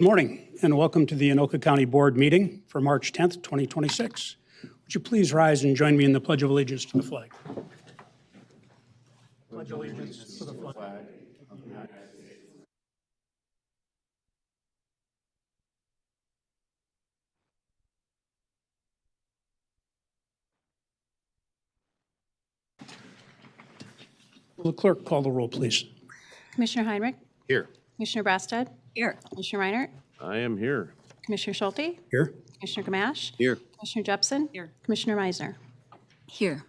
Good morning and welcome to the Anoka County Board meeting for March 10th, 2026. Would you please rise and join me in the Pledge of Allegiance to the flag? Pledge allegiance to the flag of the United States. Will the clerk call the roll, please? Commissioner Heinrich? Here. Commissioner Brasted? Here. Commissioner Reinert? I am here. Commissioner Schulte? Here. Commissioner Gamache? Here. Commissioner Jepson? Here. Commissioner Meisner? Here.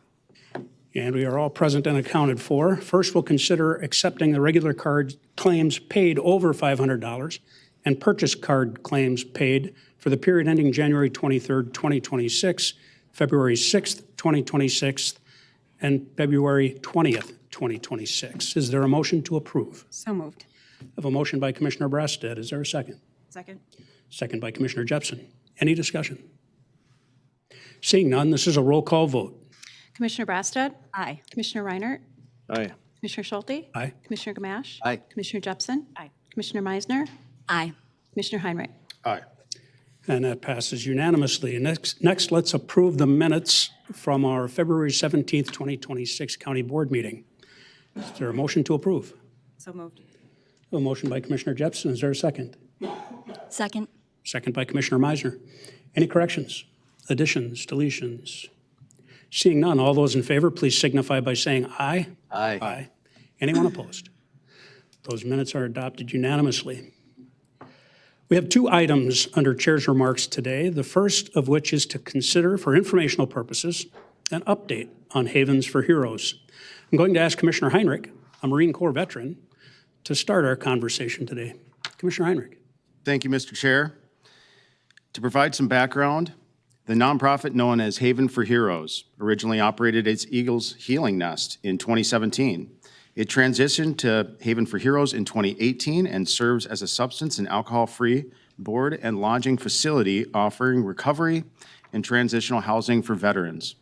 And we are all present and accounted for. First, we'll consider accepting the regular card claims paid over $500 and purchase card claims paid for the period ending January 23rd, 2026, February 6th, 2026, and February 20th, 2026. Is there a motion to approve? So moved. I have a motion by Commissioner Brasted. Is there a second? Second. Second by Commissioner Jepson. Any discussion? Seeing none, this is a roll call vote. Commissioner Brasted? Aye. Commissioner Reinert? Aye. Commissioner Schulte? Aye. Commissioner Gamache? Aye. Commissioner Jepson? Aye. Commissioner Meisner? Aye. Commissioner Heinrich? Aye. And that passes unanimously. Next, let's approve the minutes from our February 17th, 2026 County Board meeting. Is there a motion to approve? So moved. A motion by Commissioner Jepson. Is there a second? Second. Second by Commissioner Meisner. Any corrections, additions, deletions? Seeing none, all those in favor, please signify by saying aye. Aye. Aye. Anyone opposed? Those minutes are adopted unanimously. We have two items under Chair's remarks today, the first of which is to consider, for informational purposes, an update on Havens for Heroes. I'm going to ask Commissioner Heinrich, a Marine Corps veteran, to start our conversation today. Commissioner Heinrich. Thank you, Mr. Chair. To provide some background, the nonprofit known as Haven for Heroes originally operated its Eagles Healing Nest in 2017. It transitioned to Haven for Heroes in 2018 and serves as a substance and alcohol-free board and lodging facility offering recovery and transitional housing for veterans.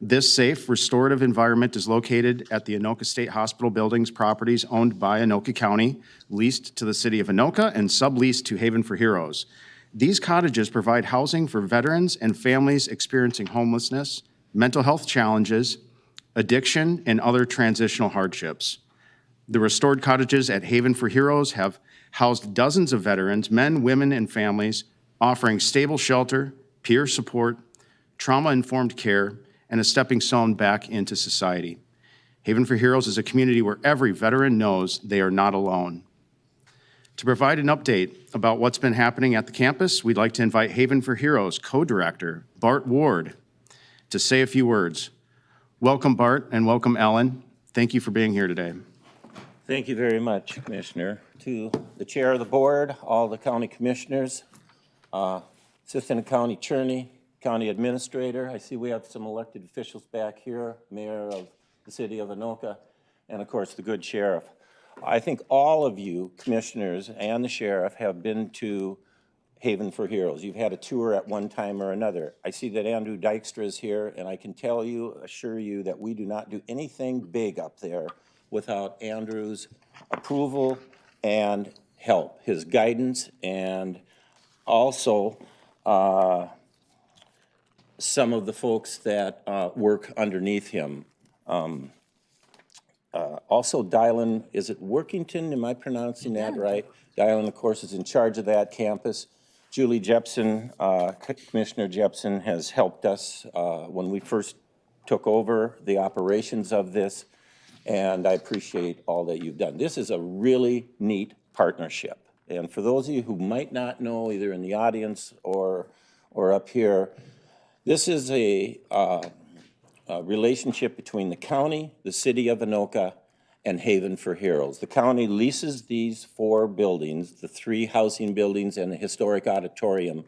This safe, restorative environment is located at the Anoka State Hospital buildings properties owned by Anoka County, leased to the city of Anoka and subleased to Haven for Heroes. These cottages provide housing for veterans and families experiencing homelessness, mental health challenges, addiction, and other transitional hardships. The restored cottages at Haven for Heroes have housed dozens of veterans, men, women, and families, offering stable shelter, peer support, trauma-informed care, and a stepping stone back into society. Haven for Heroes is a community where every veteran knows they are not alone. To provide an update about what's been happening at the campus, we'd like to invite Haven for Heroes co-director Bart Ward to say a few words. Welcome, Bart, and welcome, Ellen. Thank you for being here today. Thank you very much, Commissioner. To the chair of the board, all the county commissioners, assistant county attorney, county administrator. I see we have some elected officials back here, mayor of the city of Anoka, and of course the good sheriff. I think all of you commissioners and the sheriff have been to Haven for Heroes. You've had a tour at one time or another. I see that Andrew Dykstra is here, and I can tell you, assure you, that we do not do anything big up there without Andrew's approval and help, his guidance, and also some of the folks that work underneath him. Also, Dylan, is it Workington? Am I pronouncing that right? Dylan, of course, is in charge of that campus. Julie Jepson, Commissioner Jepson, has helped us when we first took over the operations of this, and I appreciate all that you've done. This is a really neat partnership. And for those of you who might not know, either in the audience or up here, this is a relationship between the county, the city of Anoka, and Haven for Heroes. The county leases these 4 buildings, the 3 housing buildings and the historic auditorium,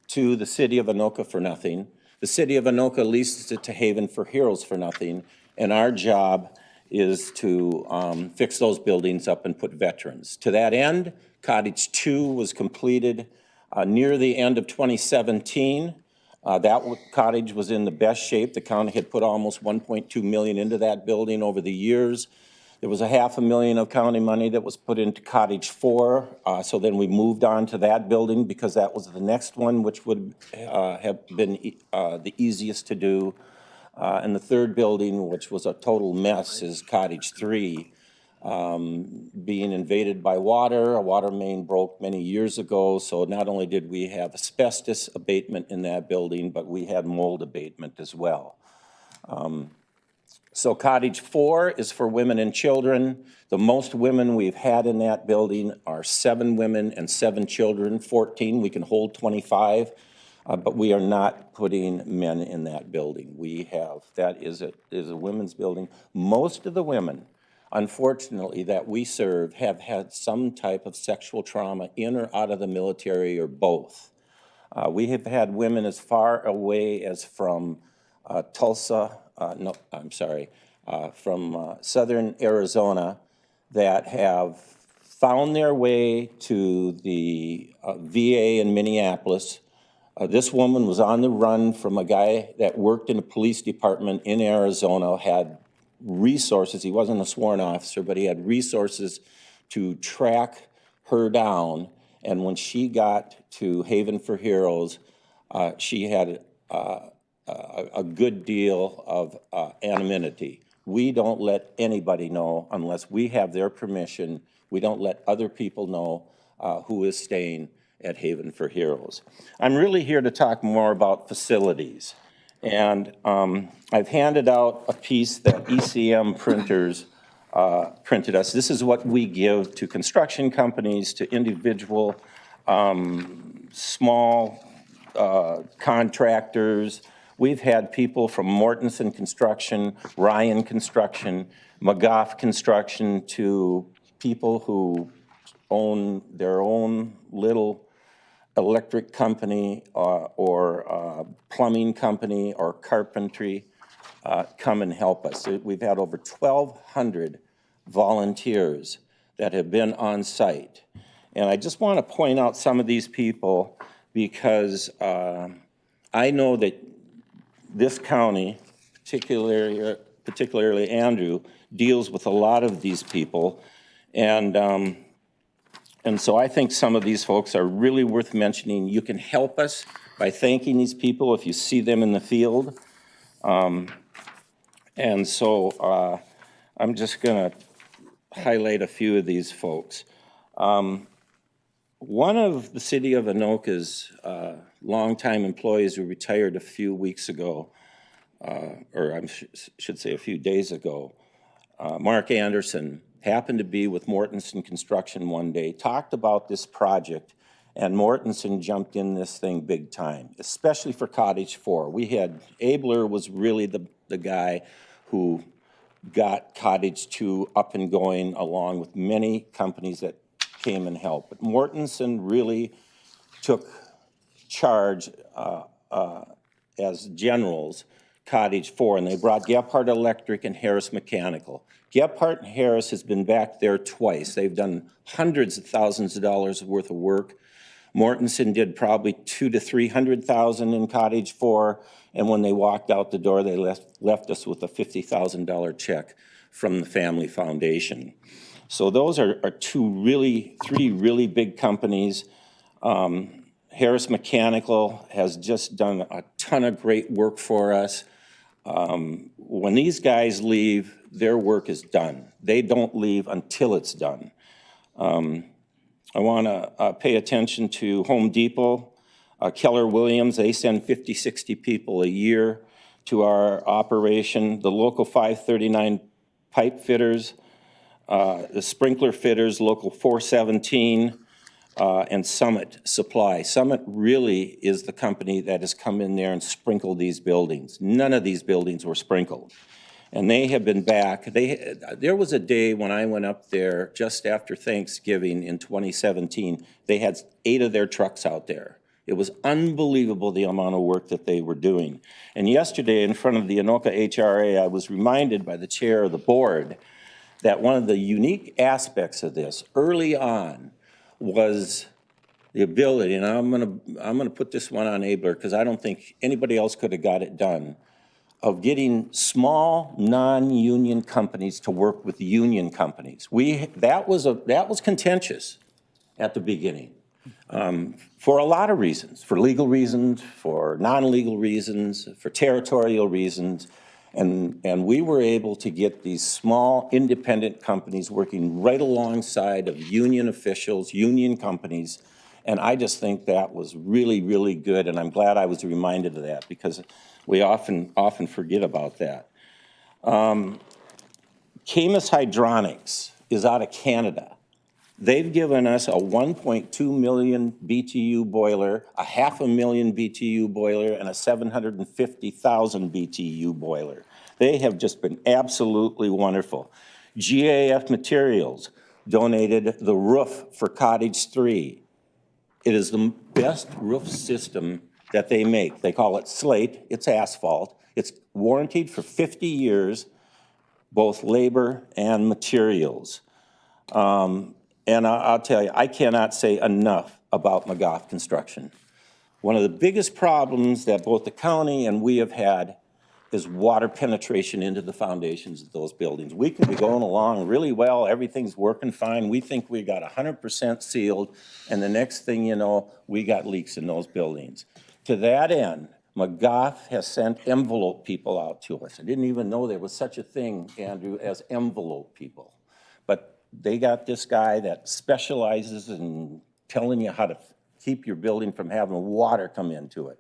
to the city of Anoka for nothing. The city of Anoka leases it to Haven for Heroes for nothing, and our job is to fix those buildings up and put veterans. To that end, Cottage 2 was completed near the end of 2017. That cottage was in the best shape. The county had put almost $1.2 million into that building over the years. There was a $500,000 of county money that was put into Cottage 4. So then we moved on to that building because that was the next one, which would have been the easiest to do. And the third building, which was a total mess, is Cottage 3. Being invaded by water. A water main broke many years ago, so not only did we have asbestos abatement in that building, but we had mold abatement as well. So Cottage 4 is for women and children. The most women we've had in that building are 7 women and 7 children, 14. We can hold 25, but we are not putting men in that building. That is a women's building. Most of the women, unfortunately, that we serve have had some type of sexual trauma in or out of the military or both. We have had women as far away as from Tulsa, from southern Arizona that have found their way to the VA in Minneapolis. This woman was on the run from a guy that worked in a police department in Arizona, had resources. He wasn't a sworn officer, but he had resources to track her down. And when she got to Haven for Heroes, she had a good deal of anonymity. We don't let anybody know unless we have their permission. We don't let other people know who is staying at Haven for Heroes. I'm really here to talk more about facilities. And I've handed out a piece that ECM printers printed us. This is what we give to construction companies, to individual small contractors. We've had people from Mortensen Construction, Ryan Construction, McGough Construction, to people who own their own little electric company or plumbing company or carpentry come and help us. We've had over 1,200 volunteers that have been on site. And I just want to point out some of these people because I know that this county, particularly Andrew, deals with a lot of these people. And so I think some of these folks are really worth mentioning. You can help us by thanking these people if you see them in the field. And so I'm just going to highlight a few of these folks. One of the city of Anoka's longtime employees who retired a few weeks ago, or I should say a few days ago, Mark Anderson, happened to be with Mortensen Construction one day, talked about this project, and Mortensen jumped in this thing big time, especially for Cottage 4. Abler was really the guy who got Cottage 2 up and going, along with many companies that came and helped. But Mortensen really took charge as generals, Cottage 4, and they brought Gephardt Electric and Harris Mechanical. Gephardt and Harris has been back there twice. They've done hundreds of thousands of dollars worth of work. Mortensen did probably $200,000 to $300,000 in Cottage 4, and when they walked out the door, they left us with a $50,000 check from the family foundation. So those are three really big companies. Harris Mechanical has just done a ton of great work for us. When these guys leave, their work is done. They don't leave until it's done. I want to pay attention to Home Depot, Keller Williams. They send 50, 60 people a year to our operation. The Local 539 pipe fitters, the sprinkler fitters, Local 417, and Summit Supply. Summit really is the company that has come in there and sprinkled these buildings. None of these buildings were sprinkled. And they have been back. There was a day when I went up there just after Thanksgiving in 2017. They had 8 of their trucks out there. It was unbelievable the amount of work that they were doing. And yesterday in front of the Anoka HRA, I was reminded by the chair of the board that one of the unique aspects of this early on was the ability, and I'm gonna put this one on Abler because I don't think anybody else could have got it done. of getting small, non-union companies to work with union companies. That was contentious at the beginning, for a lot of reasons, for legal reasons, for non-legal reasons, for territorial reasons. And we were able to get these small, independent companies working right alongside of union officials, union companies. And I just think that was really, really good. And I'm glad I was reminded of that, because we often forget about that. Camus Hydronics is out of Canada. They've given us a 1.2 million BTU boiler, a 500,000 BTU boiler, and a 750,000 BTU boiler. They have just been absolutely wonderful. GAF Materials donated the roof for Cottage 3. It is the best roof system that they make. They call it slate, it's asphalt. It's warranted for 50 years, both labor and materials. And I'll tell you, I cannot say enough about McGough Construction. One of the biggest problems that both the county and we have had is water penetration into the foundations of those buildings. We can be going along really well, everything's working fine, we think we got 100% sealed, and the next thing you know, we got leaks in those buildings. To that end, McGough has sent envelope people out to us. I didn't even know there was such a thing, Andrew, as envelope people. But they got this guy that specializes in telling you how to keep your building from having water come into it.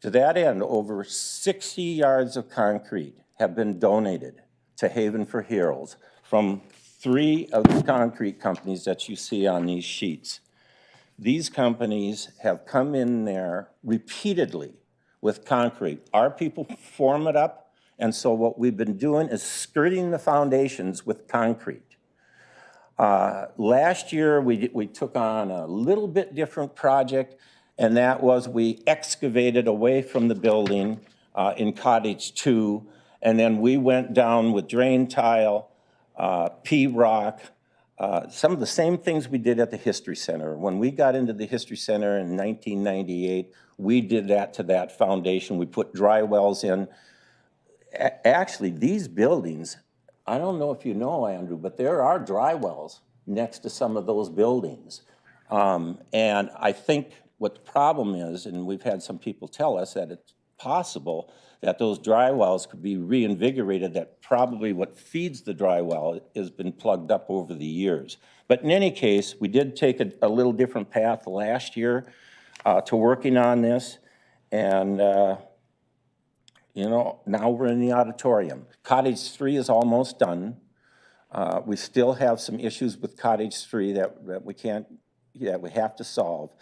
To that end, over 60 yards of concrete have been donated to Haven for Heroes from 3 of the concrete companies that you see on these sheets. These companies have come in there repeatedly with concrete. Our people form it up, and so what we've been doing is skirting the foundations with concrete. Last year, we took on a little bit different project, and that was we excavated away from the building in Cottage 2, and then we went down with drain tile, P-rock, some of the same things we did at the History Center. When we got into the History Center in 1998, we did that to that foundation. We put dry wells in. Actually, these buildings, I don't know if you know, Andrew, but there are dry wells next to some of those buildings. And I think what the problem is, and we've had some people tell us that it's possible that those dry wells could be reinvigorated, that probably what feeds the dry well has been plugged up over the years. But in any case, we did take a little different path last year to working on this. And you know, now we're in the auditorium. Cottage 3 is almost done. We still have some issues with Cottage 3 that we have to solve.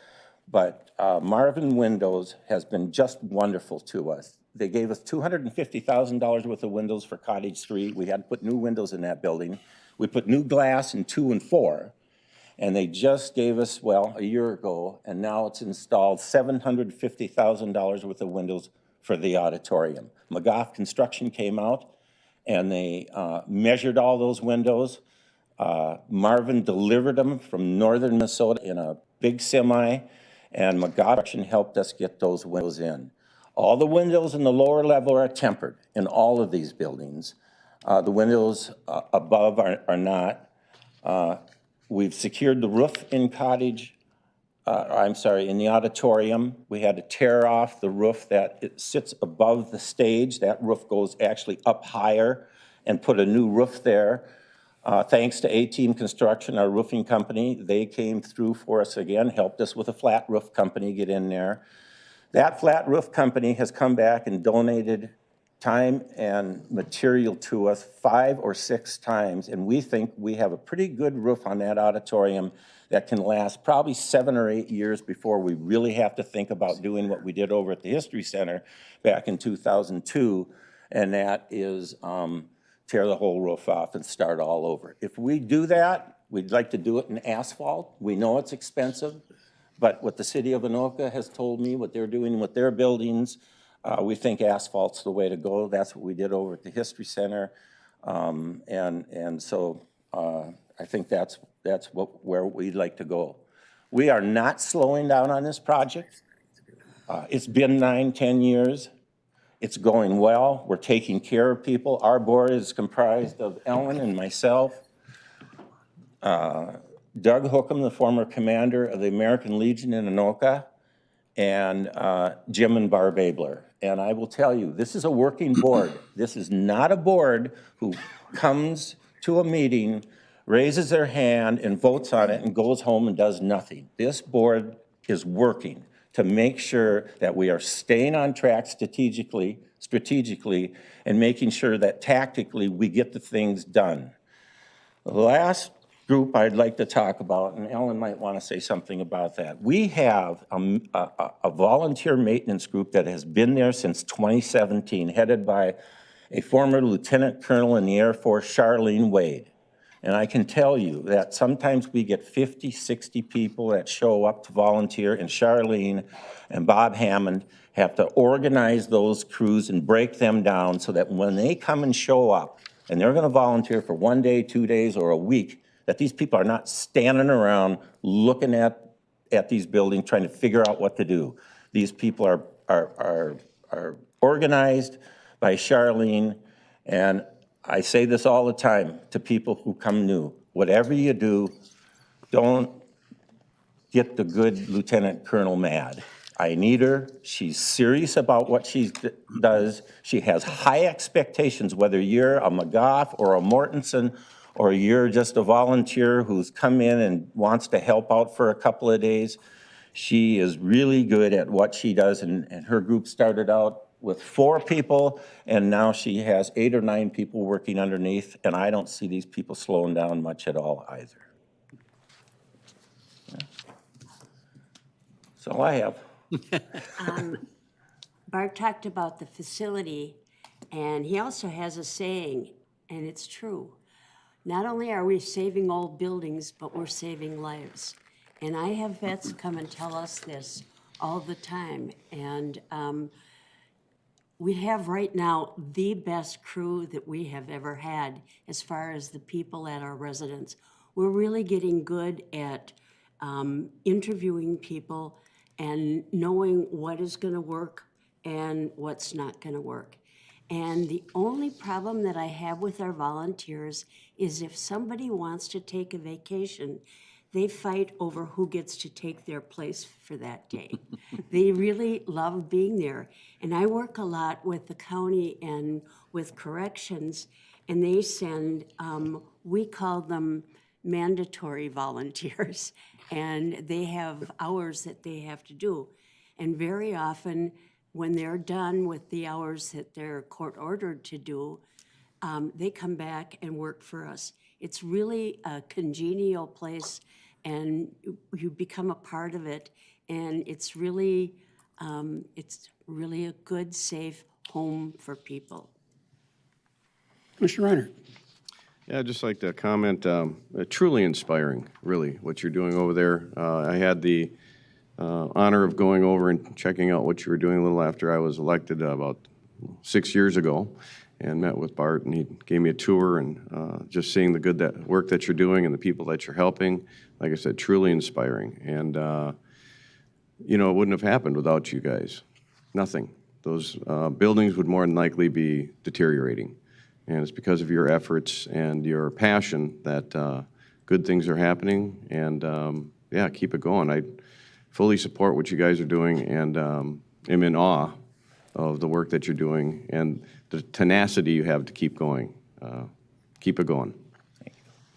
But Marvin Windows has been just wonderful to us. They gave us $250,000 worth of windows for Cottage 3. We had to put new windows in that building. We put new glass in 2 and 4. And they just gave us, well, a year ago, and now it's installed $750,000 worth of windows for the auditorium. McGough Construction came out, and they measured all those windows. Marvin delivered them from northern Minnesota in a big semi, and McGough Construction helped us get those windows in. All the windows in the lower level are tempered in all of these buildings. The windows above are not. We've secured the roof in in the auditorium. We had to tear off the roof that it sits above the stage. That roof goes actually up higher, and put a new roof there. Thanks to A-Team Construction, our roofing company, they came through for us again, helped us with a flat roof company get in there. That flat roof company has come back and donated time and material to us 5 or 6 times, and we think we have a pretty good roof on that auditorium that can last probably 7 or 8 years before we really have to think about doing what we did over at the History Center back in 2002, and that is tear the whole roof off and start all over. If we do that, we'd like to do it in asphalt. We know it's expensive, but what the city of Anoka has told me, what they're doing with their buildings, we think asphalt's the way to go. That's what we did over at the History Center. And so I think that's where we'd like to go. We are not slowing down on this project. It's been 9, 10 years. It's going well. We're taking care of people. Our board is comprised of Ellen and myself, Doug Hookham, the former commander of the American Legion in Anoka, and Jim and Barb Abler. And I will tell you, this is a working board. This is not a board who comes to a meeting, raises their hand and votes on it and goes home and does nothing. This board is working to make sure that we are staying on track strategically, and making sure that tactically we get the things done. The last group I'd like to talk about, and Ellen might want to say something about that. We have a volunteer maintenance group that has been there since 2017, headed by a former lieutenant colonel in the Air Force, Charlene Wade. And I can tell you that sometimes we get 50, 60 people that show up to volunteer, and Charlene and Bob Hammond have to organize those crews and break them down so that when they come and show up, and they're gonna volunteer for 1 day, 2 days, or a week, that these people are not standing around looking at these buildings trying to figure out what to do. These people are organized by Charlene, and I say this all the time to people who come new. Whatever you do, don't get the good Lieutenant Colonel mad. I need her. She's serious about what she does. She has high expectations, whether you're a McGough or a Mortensen, or you're just a volunteer who's come in and wants to help out for a couple of days. She is really good at what she does, and her group started out with 4 people, and now she has 8 or 9 people working underneath, and I don't see these people slowing down much at all either. Yeah. That's all I have. Bart talked about the facility, and he also has a saying, and it's true. Not only are we saving old buildings, but we're saving lives. And I have vets come and tell us this all the time. And we have right now the best crew that we have ever had as far as the people at our residence. We're really getting good at interviewing people and knowing what is going to work and what's not going to work. And the only problem that I have with our volunteers is if somebody wants to take a vacation, they fight over who gets to take their place for that day. They really love being there. And I work a lot with the county and with corrections, and they send, we call them mandatory volunteers, and they have hours that they have to do. And very often, when they're done with the hours that they're court-ordered to do, they come back and work for us. It's really a congenial place, and you become a part of it, and it's really a good, safe home for people. Commissioner Reiner. Yeah, I'd just like to comment, truly inspiring, really, what you're doing over there. I had the honor of going over and checking out what you were doing a little after I was elected about 6 years ago, and met with Bart, and he gave me a tour, and just seeing the good work that you're doing and the people that you're helping, like I said, truly inspiring. And, you know, it wouldn't have happened without you guys. Nothing. Those buildings would more than likely be deteriorating. And it's because of your efforts and your passion that good things are happening. And yeah, keep it going. I fully support what you guys are doing, and am in awe of the work that you're doing and the tenacity you have to keep going. Keep it going.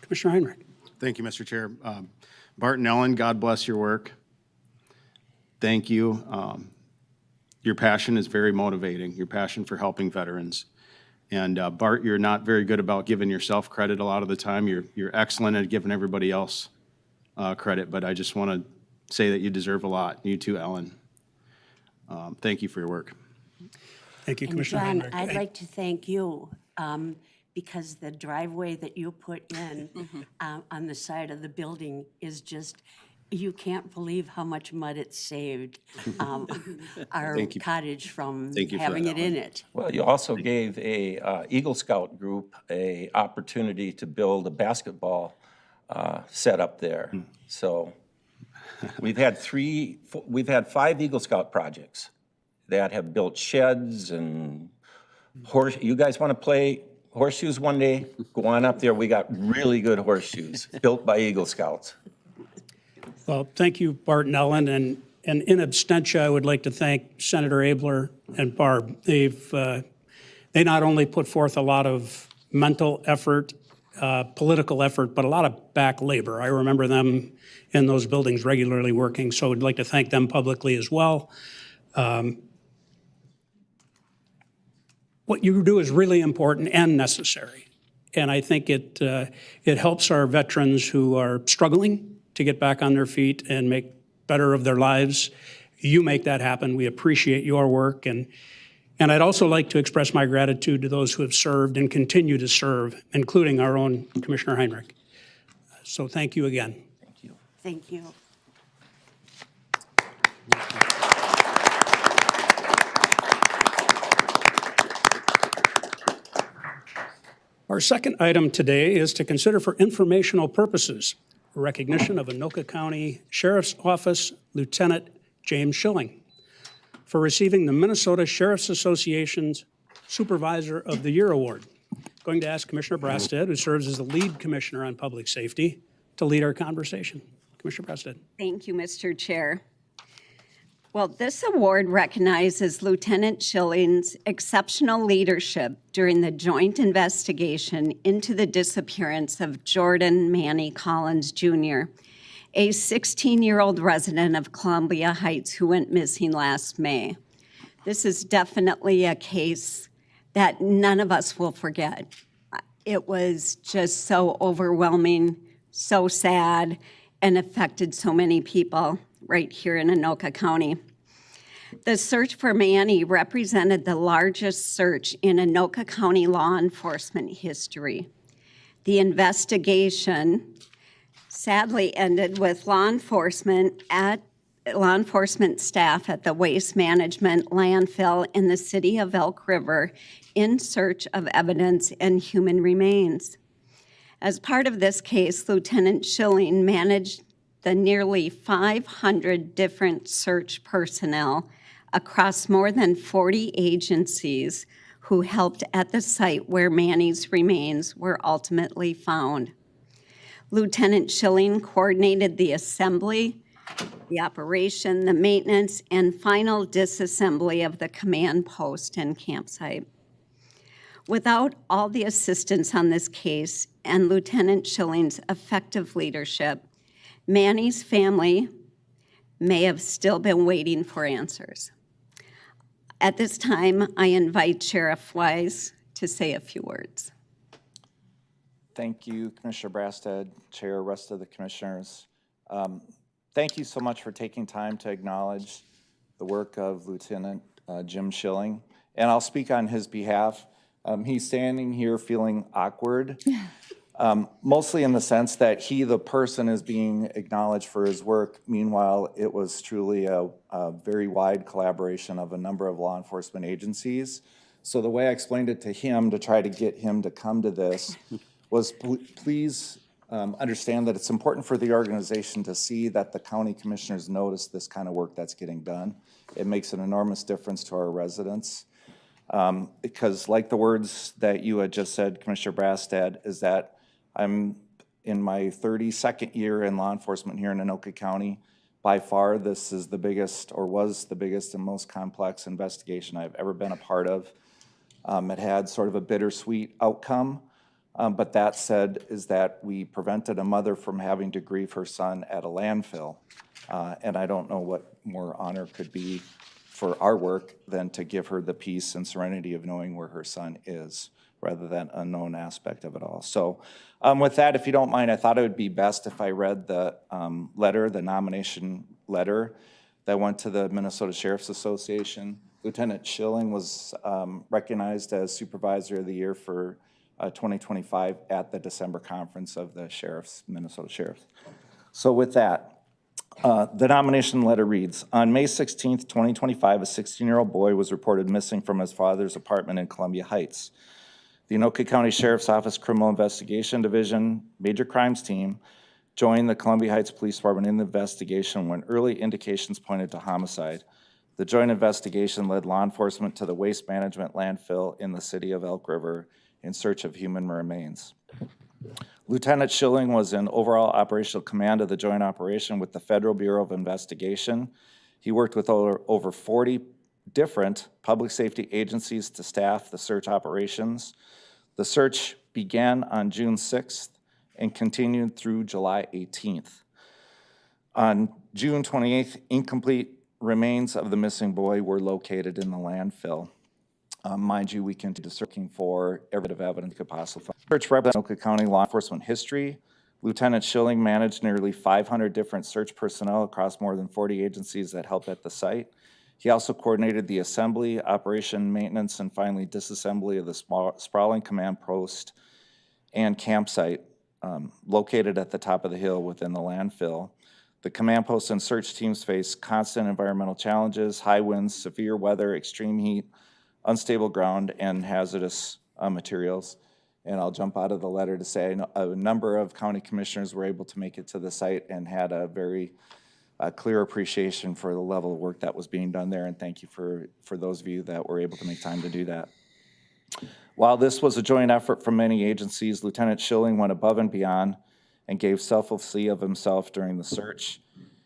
Commissioner Heinrich. Thank you, Mr. Chair. Bart and Ellen, God bless your work. Thank you. Your passion is very motivating, your passion for helping veterans. And Bart, you're not very good about giving yourself credit a lot of the time. You're excellent at giving everybody else credit, but I just want to say that you deserve a lot. You too, Ellen. Thank you for your work. Thank you, And Commissioner John, Heinrich. I'd like to thank you, because the driveway that you put in on the side of the building is just, you can't believe how much mud it saved our Thank you. cottage from Thank you for having that, it in it. Well, you also gave a Eagle Scout group a opportunity to build a basketball setup there. So we've had 5 Eagle Scout projects that have built sheds and you guys want to play horseshoes one day? Go on up there. We got really good horseshoes built by Eagle Scouts. Well, thank you, Bart and Ellen, and in absentia, I would like to thank Senator Abler and Barb. They not only put forth a lot of mental effort, political effort, but a lot of back labor. I remember them in those buildings regularly working, so I'd like to thank them publicly as well. What you do is really important and necessary, and I think it helps our veterans who are struggling to get back on their feet and make better of their lives. You make that happen. We appreciate your work, and I'd also like to express my gratitude to those who have served and continue to serve, including our own Commissioner Heinrich. So thank you again. Thank you. Thank you. Our second item today is to consider for informational purposes recognition of Anoka County Sheriff's Office Lieutenant James Schilling for receiving the Minnesota Sheriff's Association's Supervisor of the Year Award. Going to ask Commissioner Brasted, who serves as the lead commissioner on public safety, to lead our conversation. Commissioner Brasted. Thank you, Mr. Chair. Well, this award recognizes Lieutenant Schilling's exceptional leadership during the joint investigation into the disappearance of Jordan Manny Collins Jr., a 16-year-old resident of Columbia Heights who went missing last May. This is definitely a case that none of us will forget. It was just so overwhelming, so sad, and affected so many people right here in Anoka County. The search for Manny represented the largest search in Anoka County law enforcement history. The investigation sadly ended with law enforcement staff at the waste management landfill in the city of Elk River in search of evidence and human remains. As part of this case, Lieutenant Schilling managed the nearly 500 different search personnel across more than 40 agencies who helped at the site where Manny's remains were ultimately found. Lieutenant Schilling coordinated the assembly, the operation, the maintenance, and final disassembly of the command post and campsite. Without all the assistance on this case and Lieutenant Schilling's effective leadership, Manny's family may have still been waiting for answers. At this time, I invite Sheriff Wise to say a few words. Thank you, Commissioner Brasted, Chair, rest of the commissioners. Thank you so much for taking time to acknowledge the work of Lieutenant Jim Schilling. And I'll speak on his behalf. He's standing here feeling awkward, mostly in the sense that he, the person, is being acknowledged for his work. Meanwhile, it was truly a very wide collaboration of a number of law enforcement agencies. So the way I explained it to him to try to get him to come to this was please understand that it's important for the organization to see that the county commissioners notice this kind of work that's getting done. It makes an enormous difference to our residents. Because like the words that you had just said, Commissioner Brasted, is that I'm in my 32nd year in law enforcement here in Anoka County. By far, this is the biggest, or was the biggest and most complex investigation I've ever been a part of. It had sort of a bittersweet outcome, but that said is that we prevented a mother from having to grieve her son at a landfill. And I don't know what more honor could be for our work than to give her the peace and serenity of knowing where her son is, rather than unknown aspect of it all. So with that, if you don't mind, I thought it would be best if I read the letter, the nomination letter that went to the Minnesota Sheriff's Association. Lieutenant Schilling was recognized as Supervisor of the Year for 2025 at the December conference of the Minnesota Sheriffs. So with that, the nomination letter reads, on May 16th, 2025, a 16-year-old boy was reported missing from his father's apartment in Columbia Heights. The Anoka County Sheriff's Office Criminal Investigation Division Major Crimes Team joined the Columbia Heights Police Department in the investigation when early indications pointed to homicide. The joint investigation led law enforcement to the waste management landfill in the city of Elk River in search of human remains. Lieutenant Schilling was in overall operational command of the joint operation with the Federal Bureau of Investigation. He worked with over 40 different public safety agencies to staff the search operations. The search began on June 6th and continued through July 18th. On June 28th, incomplete remains of the missing boy were located in the landfill. Mind you, we continue searching for every bit of evidence we could possibly find. Search represents Anoka County law enforcement history. Lieutenant Schilling managed nearly 500 different search personnel across more than 40 agencies that helped at the site. He also coordinated the assembly, operation, maintenance, and finally disassembly of the sprawling command post and campsite located at the top of the hill within the landfill. The command post and search teams face constant environmental challenges, high winds, severe weather, extreme heat, unstable ground, and hazardous materials. And I'll jump out of the letter to say a number of county commissioners were able to make it to the site and had a very clear appreciation for the level of work that was being done there, and thank you for those of you that were able to make time to do that. While this was a joint effort from many agencies, Lieutenant Schilling went above and beyond and gave selflessly of himself during the search.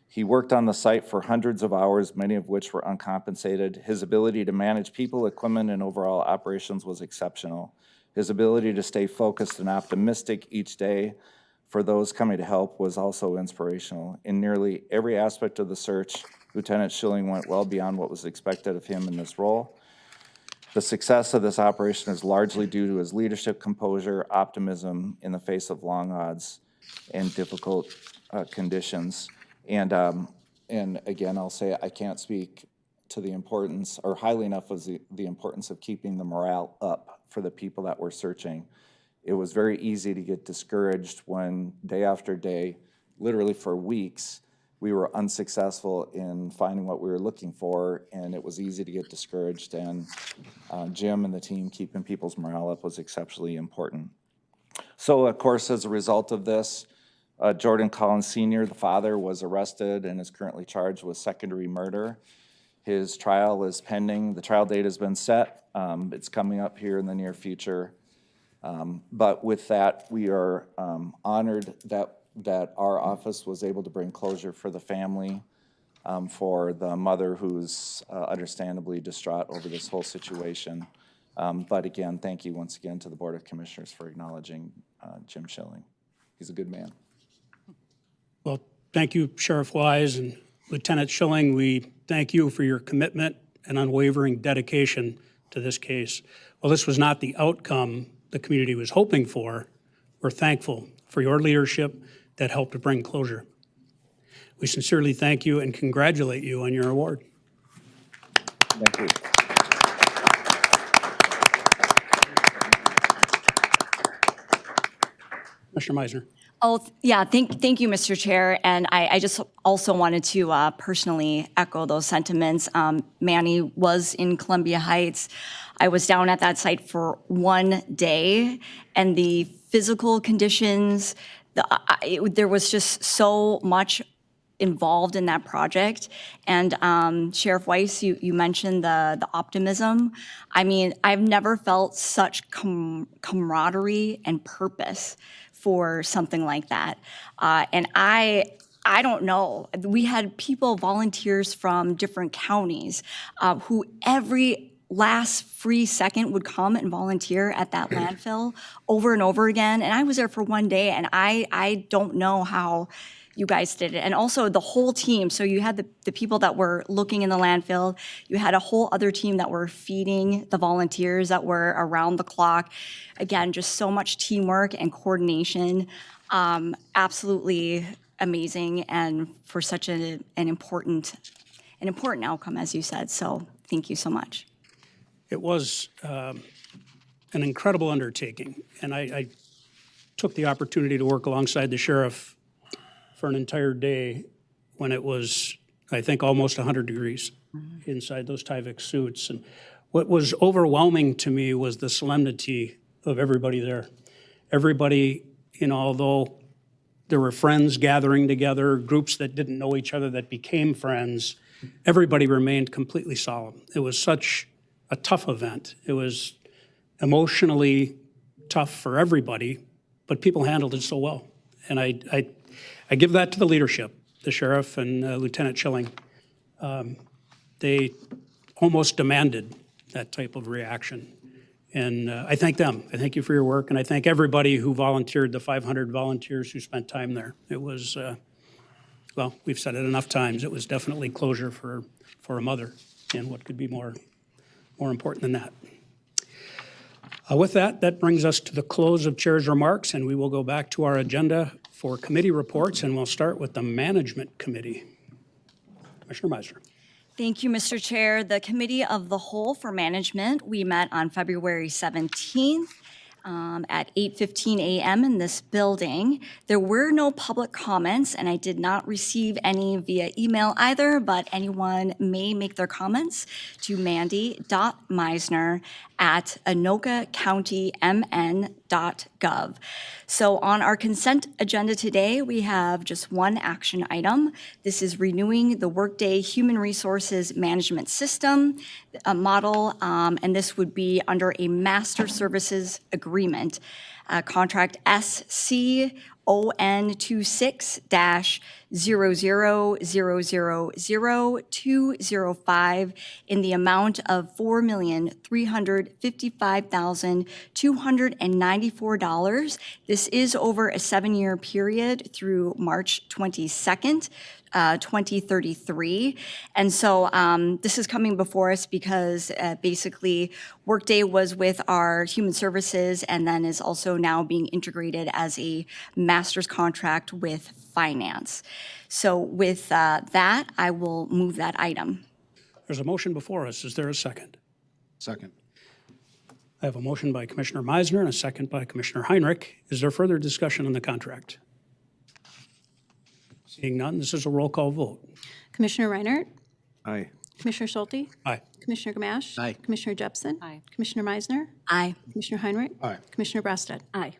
He worked on the site for hundreds of hours, many of which were uncompensated. His ability to manage people, equipment, and overall operations was exceptional. His ability to stay focused and optimistic each day for those coming to help was also inspirational. In nearly every aspect of the search, Lieutenant Schilling went well beyond what was expected of him in this role. The success of this operation is largely due to his leadership, composure, optimism in the face of long odds and difficult conditions. And again, I'll say I can't speak to the importance or highly enough of the importance of keeping the morale up for the people that were searching. It was very easy to get discouraged when day after day, literally for weeks, we were unsuccessful in finding what we were looking for, and it was easy to get discouraged. And Jim and the team keeping people's morale up was exceptionally important. So, of course, as a result of this, Jordan Collins Sr., the father, was arrested and is currently charged with second-degree murder. His trial is pending. The trial date has been set. It's coming up here in the near future. But with that, we are honored that our office was able to bring closure for the family, for the mother who's understandably distraught over this whole situation. But again, thank you once again to the Board of Commissioners for acknowledging Jim Schilling. He's a good man. Well, thank you, Sheriff Wise and Lieutenant Schilling. We thank you for your commitment and unwavering dedication to this case. While this was not the outcome the community was hoping for, we're thankful for your leadership that helped to bring closure. We sincerely thank you and congratulate you on your award. Thank you. Commissioner Meisner. Oh, yeah, thank you, Mr. Chair. And I just also wanted to personally echo those sentiments. Manny was in Columbia Heights. I was down at that site for one day, and the physical conditions, there was just so much involved in that project. And Sheriff Weiss, you mentioned the optimism. I mean, I've never felt such camaraderie and purpose for something like that. And I don't know, we had people, volunteers from different counties who every last free second would come and volunteer at that landfill over and over again. And I was there for one day, and I don't know how you guys did it. And also the whole team. So you had the people that were looking in the landfill. You had a whole other team that were feeding the volunteers that were around the clock. Again, just so much teamwork and coordination. Absolutely amazing, and for such an important outcome, as you said. So thank you so much. It was an incredible undertaking, and I took the opportunity to work alongside the sheriff for an entire day when it was, I think, almost 100 degrees inside those Tyvek suits. And what was overwhelming to me was the solemnity of everybody there. Everybody, although there were friends gathering together, groups that didn't know each other that became friends, everybody remained completely solemn. It was such a tough event. It was emotionally tough for everybody, but people handled it so well. And I give that to the leadership, the sheriff and Lieutenant Schilling. They almost demanded that type of reaction. And I thank them. I thank you for your work, and I thank everybody who volunteered, the 500 volunteers who spent time there. It was, well, we've said it enough times, it was definitely closure for a mother, and what could be more important than that. With that, that brings us to the close of Chair's remarks, and we will go back to our agenda for committee reports, and we'll start with the Management Committee. Commissioner Meisner. Thank you, Mr. Chair. The Committee of the Whole for Management, we met on February 17th at 8:15 a.m. in this building. There were no public comments, and I did not receive any via email either, but anyone may make their comments to mandy.meisner@anokacounty.mn.gov. So on our consent agenda today, we have just one action item. This is renewing the Workday Human Resources Management System model, and this would be under a master services agreement, contract SCON 26-0000205 in the amount of $4,355,294. This is over a 7-year period through March 22nd. 2033. And so this is coming before us because basically Workday was with our human services and then is also now being integrated as a master's contract with finance. So with that, I will move that item. There's a motion before us. Is there a second? Second. I have a motion by Commissioner Meisner and a second by Commissioner Heinrich. Is there further discussion on the contract? Seeing none, this is a roll call vote. Commissioner Reinert, Aye. Commissioner Schulte, Aye. Commissioner Gamache. Aye. Commissioner Jepsen. Aye. Commissioner Meisner. Aye. Commissioner Heinrich. Aye. Commissioner Brassad. Aye.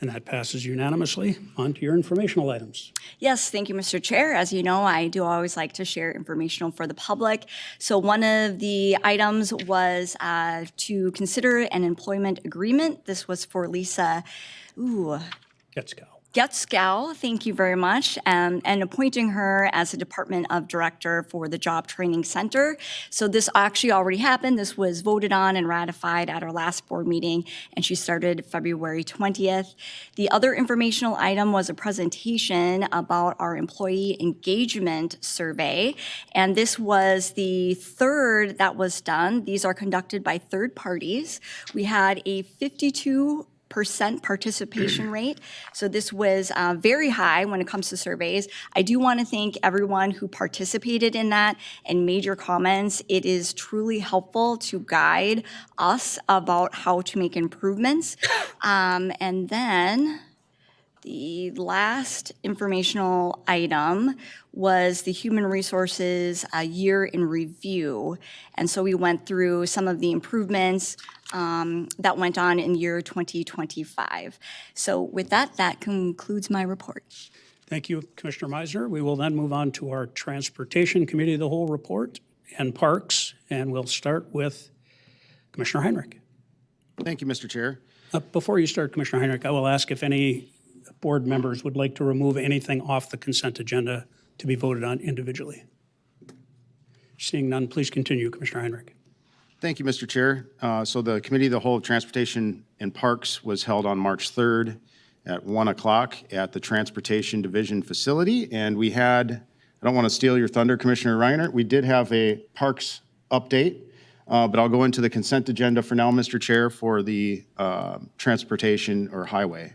And that passes unanimously. On to your informational items. Yes, thank you, Mr. Chair. As you know, I do always like to share informational for the public. So one of the items was to consider an employment agreement. This was for Lisa Getskow, thank you very much, and appointing her as the Department of Director for the Job Training Center. So this actually already happened. This was voted on and ratified at our last board meeting, and she started February 20th. The other informational item was a presentation about our employee engagement survey, and this was the third that was done. These are conducted by third parties. We had a 52% participation rate. So this was very high when it comes to surveys. I do want to thank everyone who participated in that and made your comments. It is truly helpful to guide us about how to make improvements. And then the last informational item was the Human Resources Year in Review. And so we went through some of the improvements that went on in year 2025. So with that, that concludes my report. Thank you, Commissioner Meisner. We will then move on to our Transportation Committee of the Whole report and Parks, and we'll start with Commissioner Heinrich. Thank you, Mr. Chair. Before you start, Commissioner Heinrich, I will ask if any board members would like to remove anything off the consent agenda to be voted on individually. Seeing none, please continue, Commissioner Heinrich. Thank you, Mr. Chair. So the Committee of the Whole of Transportation and Parks was held on March 3rd at 1 o'clock at the Transportation Division facility. And we had, I don't want to steal your thunder, Commissioner Reinert, we did have a Parks update, but I'll go into the consent agenda for now, Mr. Chair, for the transportation or highway.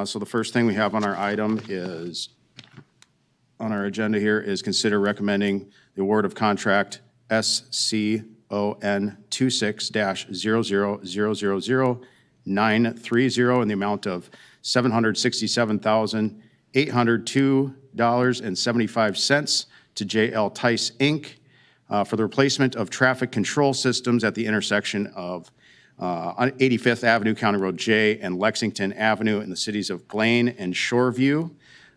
So the first thing we have on our item is, on our agenda here, is consider recommending the award of contract SCON 26-0000930 in the amount of $767,802.75 to JL Tice, Inc. For the replacement of traffic control systems at the intersection of 85th Avenue, County Road J, and Lexington Avenue in the cities of Blaine and Shoreview.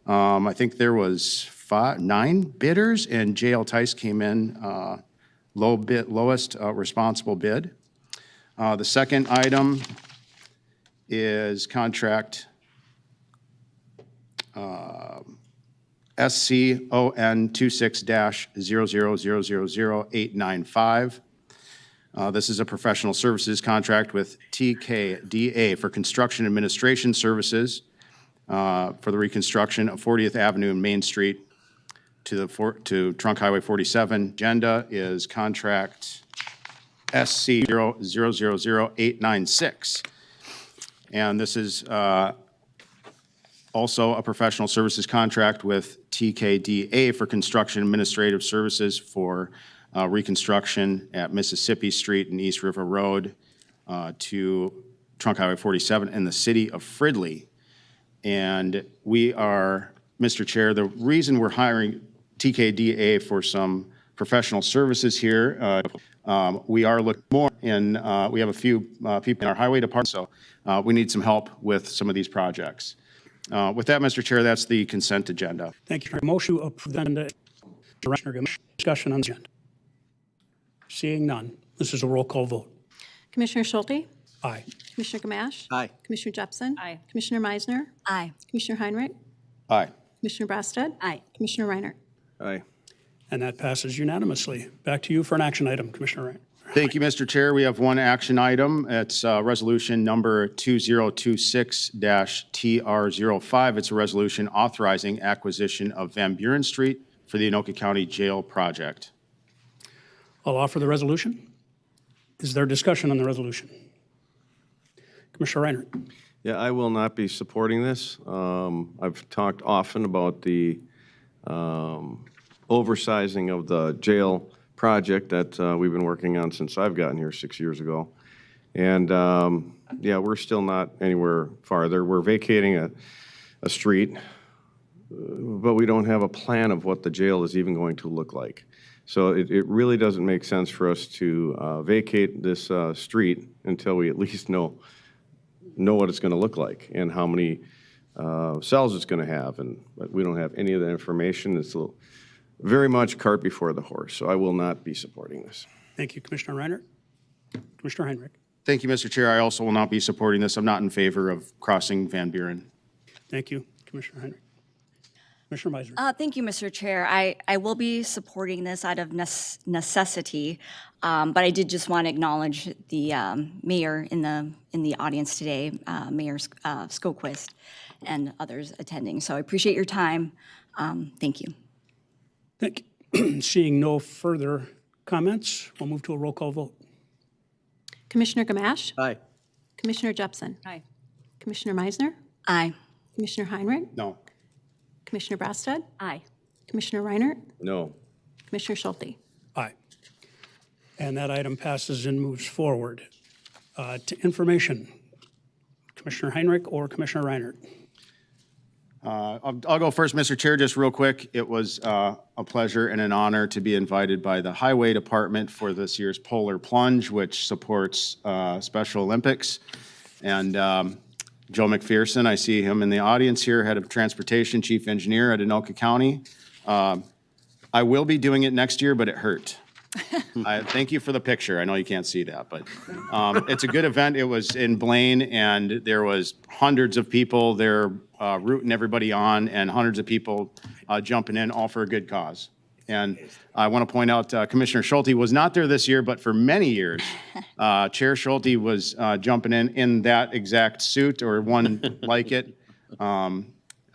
I think there was 9 bidders, and JL Tice came in lowest responsible bid. The second item is contract SCON 26-00000895. This is a professional services contract with TKDA for construction administration services for the reconstruction of 40th Avenue and Main Street to Trunk Highway 47. Agenda is contract SC 000896. And this is also a professional services contract with TKDA for construction administrative services for reconstruction at Mississippi Street and East River Road to Trunk Highway 47 in the city of Fridley. And we are, Mr. Chair, the reason we're hiring TKDA for some professional services here, we are looking more in, we have a few people in our highway department, so we need some help with some of these projects. With that, Mr. Chair, that's the consent agenda. Thank you. Motion to approve the agenda. Discussion on the agenda. Seeing none, this is a roll call vote. Commissioner Schulte? Aye. Commissioner Gamache? Aye. Commissioner Jepsen? Aye. Commissioner Meisner? Aye. Commissioner Heinrich? Aye. Commissioner Brassad? Aye. Commissioner Reiner? Aye. And that passes unanimously. Back to you for an action item, Commissioner Wright. Thank you, Mr. Chair. We have one action item. It's resolution number 2026-TR05. It's a resolution authorizing acquisition of Van Buren Street for the Anoka County Jail project. I'll offer the resolution. Is there discussion on the resolution? Commissioner Reiner. Yeah, I will not be supporting this. I've talked often about the oversizing of the jail project that we've been working on since I've gotten here 6 years ago. And yeah, we're still not anywhere farther. We're vacating a street, but we don't have a plan of what the jail is even going to look like. So it really doesn't make sense for us to vacate this street until we at least know what it's going to look like and how many cells it's going to have. But we don't have any of that information. It's very much cart before the horse. So I will not be supporting this. Thank you, Commissioner Reiner. Commissioner Heinrich. Thank you, Mr. Chair. I also will not be supporting this. I'm not in favor of crossing Van Buren. Thank you, Commissioner Heinrich. Commissioner Meisner. Thank you, Mr. Chair. I will be supporting this out of necessity, but I did just want to acknowledge the mayor in the audience today, Mayor Skoquist, and others attending. So I appreciate your time. Thank you. Thank you. Seeing no further comments, we'll move to a roll call vote. Commissioner Gamache? Aye. Commissioner Jepsen? Aye. Commissioner Meisner? Aye. Commissioner Heinrich? No. Commissioner Brassad? Aye. Commissioner Reiner? No. Commissioner Schulte? Aye. And that item passes and moves forward. To information, Commissioner Heinrich or Commissioner Reiner? I'll go first, Mr. Chair, just real quick. It was a pleasure and an honor to be invited by the Highway Department for this year's Polar Plunge, which supports Special Olympics. And Joe McPherson, I see him in the audience here, Head of Transportation, Chief Engineer at Anoka County. I will be doing it next year, but it hurt. Thank you for the picture. I know you can't see that, but it's a good event. It was in Blaine, and there was hundreds of people there rooting everybody on, and hundreds of people jumping in, all for a good cause. And I want to point out Commissioner Schulte was not there this year, but for many years, Chair Schulte was jumping in that exact suit or one like it.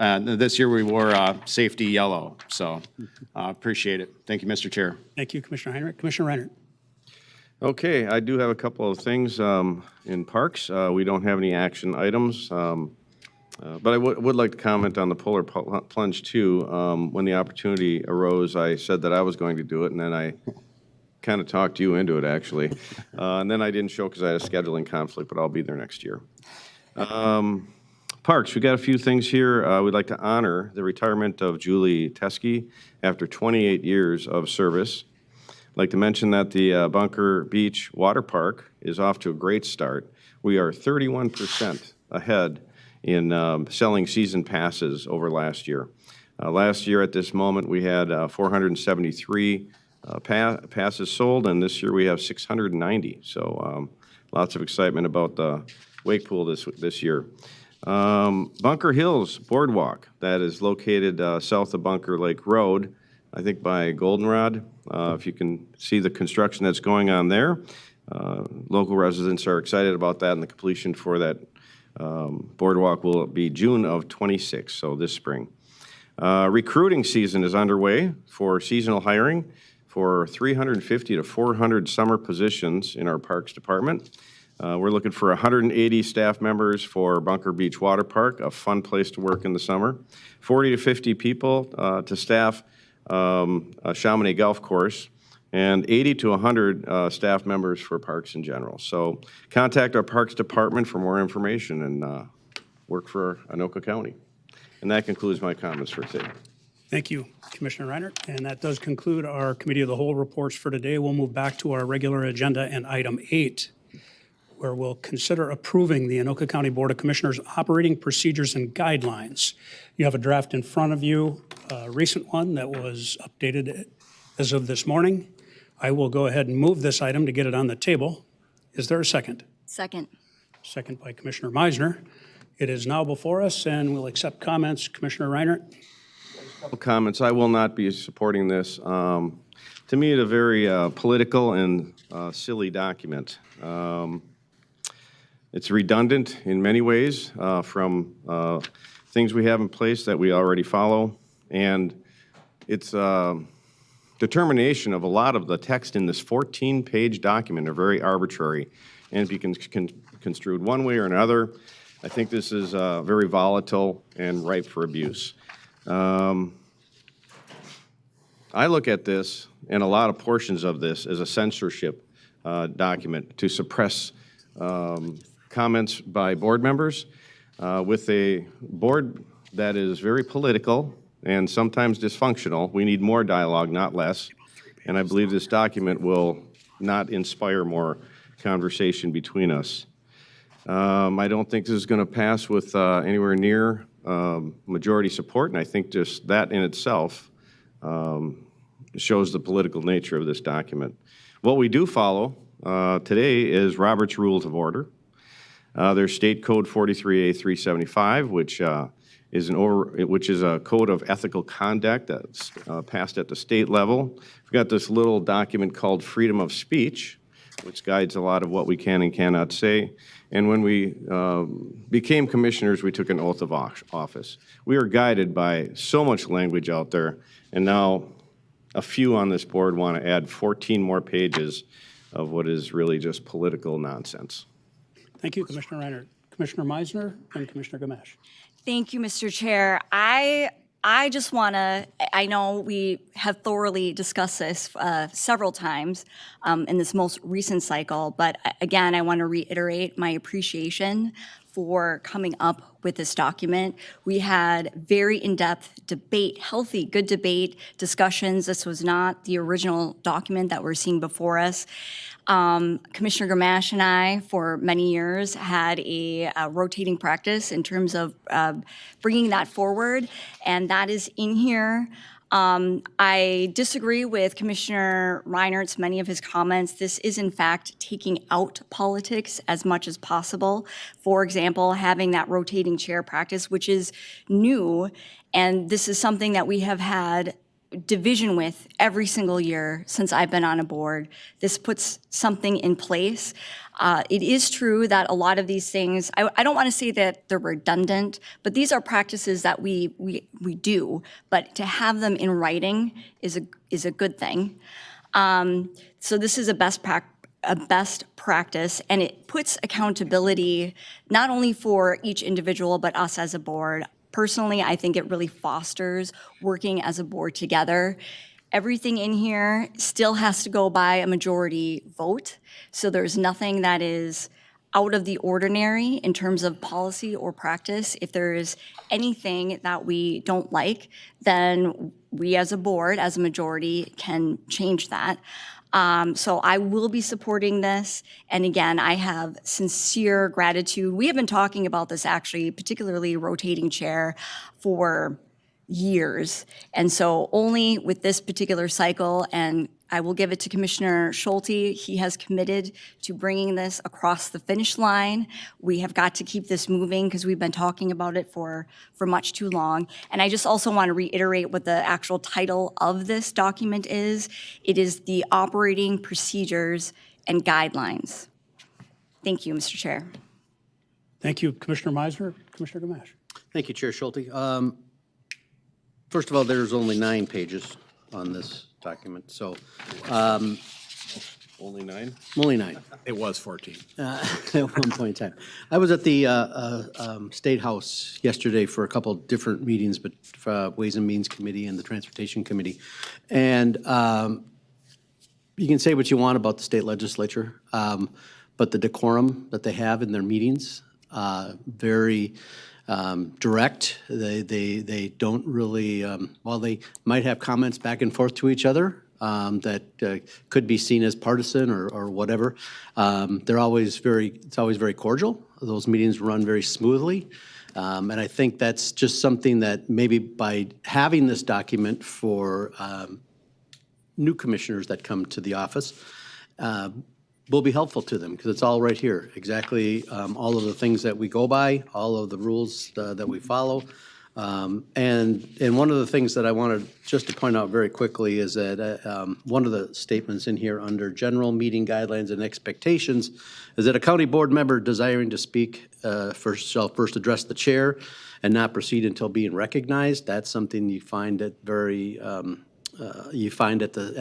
And this year we wore safety yellow, so appreciate it. Thank you, Mr. Chair. Thank you, Commissioner Heinrich. Commissioner Reiner. Okay, I do have a couple of things in parks. We don't have any action items, but I would like to comment on the Polar Plunge too. When the opportunity arose, I said that I was going to do it, and then I kind of talked you into it, actually. And then I didn't show because I had a scheduling conflict, but I'll be there next year. Parks, we got a few things here. We'd like to honor the retirement of Julie Teskey after 28 years of service. I'd like to mention that the Bunker Beach Water Park is off to a great start. We are 31% ahead in selling season passes over last year. Last year at this moment, we had 473 passes sold, and this year we have 690. So lots of excitement about the wake pool this year. Bunker Hills Boardwalk, that is located south of Bunker Lake Road, I think by Goldenrod. If you can see the construction that's going on there. Local residents are excited about that, and the completion for that boardwalk will be June of '26, so this spring. Recruiting season is underway for seasonal hiring for 350 to 400 summer positions in our Parks Department. We're looking for 180 staff members for Bunker Beach Water Park, a fun place to work in the summer. 40 to 50 people to staff Chamonix Golf Course, and 80 to 100 staff members for parks in general. So contact our Parks Department for more information and work for Anoka County. And that concludes my comments for today. Thank you, Commissioner Reinert. And that does conclude our Committee of the Whole reports for today. We'll move back to our regular agenda and item 8, where we'll consider approving the Anoka County Board of Commissioners operating procedures and guidelines. You have a draft in front of you, a recent one that was updated as of this morning. I will go ahead and move this item to get it on the table. Is there a second? Second. Second by Commissioner Meisner. It is now before us, and we'll accept comments. Commissioner Reinert? Couple comments. I will not be supporting this. To me, it's a very political and silly document. It's redundant in many ways from things we have in place that we already follow, and it's determination of a lot of the text in this 14-page document are very arbitrary and be construed one way or another. I think this is very volatile and ripe for abuse. I look at this and a lot of portions of this as a censorship document to suppress comments by board members. With a board that is very political and sometimes dysfunctional, we need more dialogue, not less. And I believe this document will not inspire more conversation between us. I don't think this is going to pass with anywhere near majority support, and I think just that in itself shows the political nature of this document. What we do follow today is Robert's Rules of Order. There's State Code 43A375, which is a code of ethical conduct that's passed at the state level. We've got this little document called Freedom of Speech, which guides a lot of what we can and cannot say. And when we became commissioners, we took an oath of office. We are guided by so much language out there, and now a few on this board want to add 14 more pages of what is really just political nonsense. Thank you, Commissioner Reinert. Commissioner Meisner and Commissioner Gamache. Thank you, Mr. Chair. I just want to, I know we have thoroughly discussed this several times in this most recent cycle, but again, I want to reiterate my appreciation for coming up with this document. We had very in-depth debate, healthy, good debate, discussions. This was not the original document that we're seeing before us. Commissioner Gamache and I, for many years, had a rotating practice in terms of bringing that forward, and that is in here. I disagree with Commissioner Reinert's many of his comments. This is, in fact, taking out politics as much as possible. For example, having that rotating chair practice, which is new, and this is something that we have had division with every single year since I've been on a board. This puts something in place. It is true that a lot of these things, I don't want to say that they're redundant, but these are practices that we do, but to have them in writing is a good thing. So this is a best practice, and it puts accountability not only for each individual, but us as a board. Personally, I think it really fosters working as a board together. Everything in here still has to go by a majority vote, so there's nothing that is out of the ordinary in terms of policy or practice. If there is anything that we don't like, then we as a board, as a majority, can change that. So I will be supporting this. And again, I have sincere gratitude. We have been talking about this actually, particularly rotating chair, for years. And so only with this particular cycle, and I will give it to Commissioner Schulte, he has committed to bringing this across the finish line. We have got to keep this moving because we've been talking about it for much too long. And I just also want to reiterate what the actual title of this document is. It is the Operating Procedures and Guidelines. Thank you, Mr. Chair. Thank you, Commissioner Meisner. Commissioner Gamache. Thank you, Chair Schulte. First of all, there's only 9 pages on this document, so Only 9? only 9 It was 14. at one point in time. I was at the State House yesterday for a couple different meetings, but Ways and Means Committee and the Transportation Committee. And you can say what you want about the state legislature, but the decorum that they have in their meetings, very direct. They don't really, while they might have comments back and forth to each other that could be seen as partisan or whatever, it's always very cordial. Those meetings run very smoothly. And I think that's just something that maybe by having this document for new commissioners that come to the office, will be helpful to them, because it's all right here. Exactly all of the things that we go by, all of the rules that we follow. And one of the things that I wanted just to point out very quickly is that one of the statements in here under general meeting guidelines and expectations is that a county board member desiring to speak shall first address the chair and not proceed until being recognized. That's something you find at the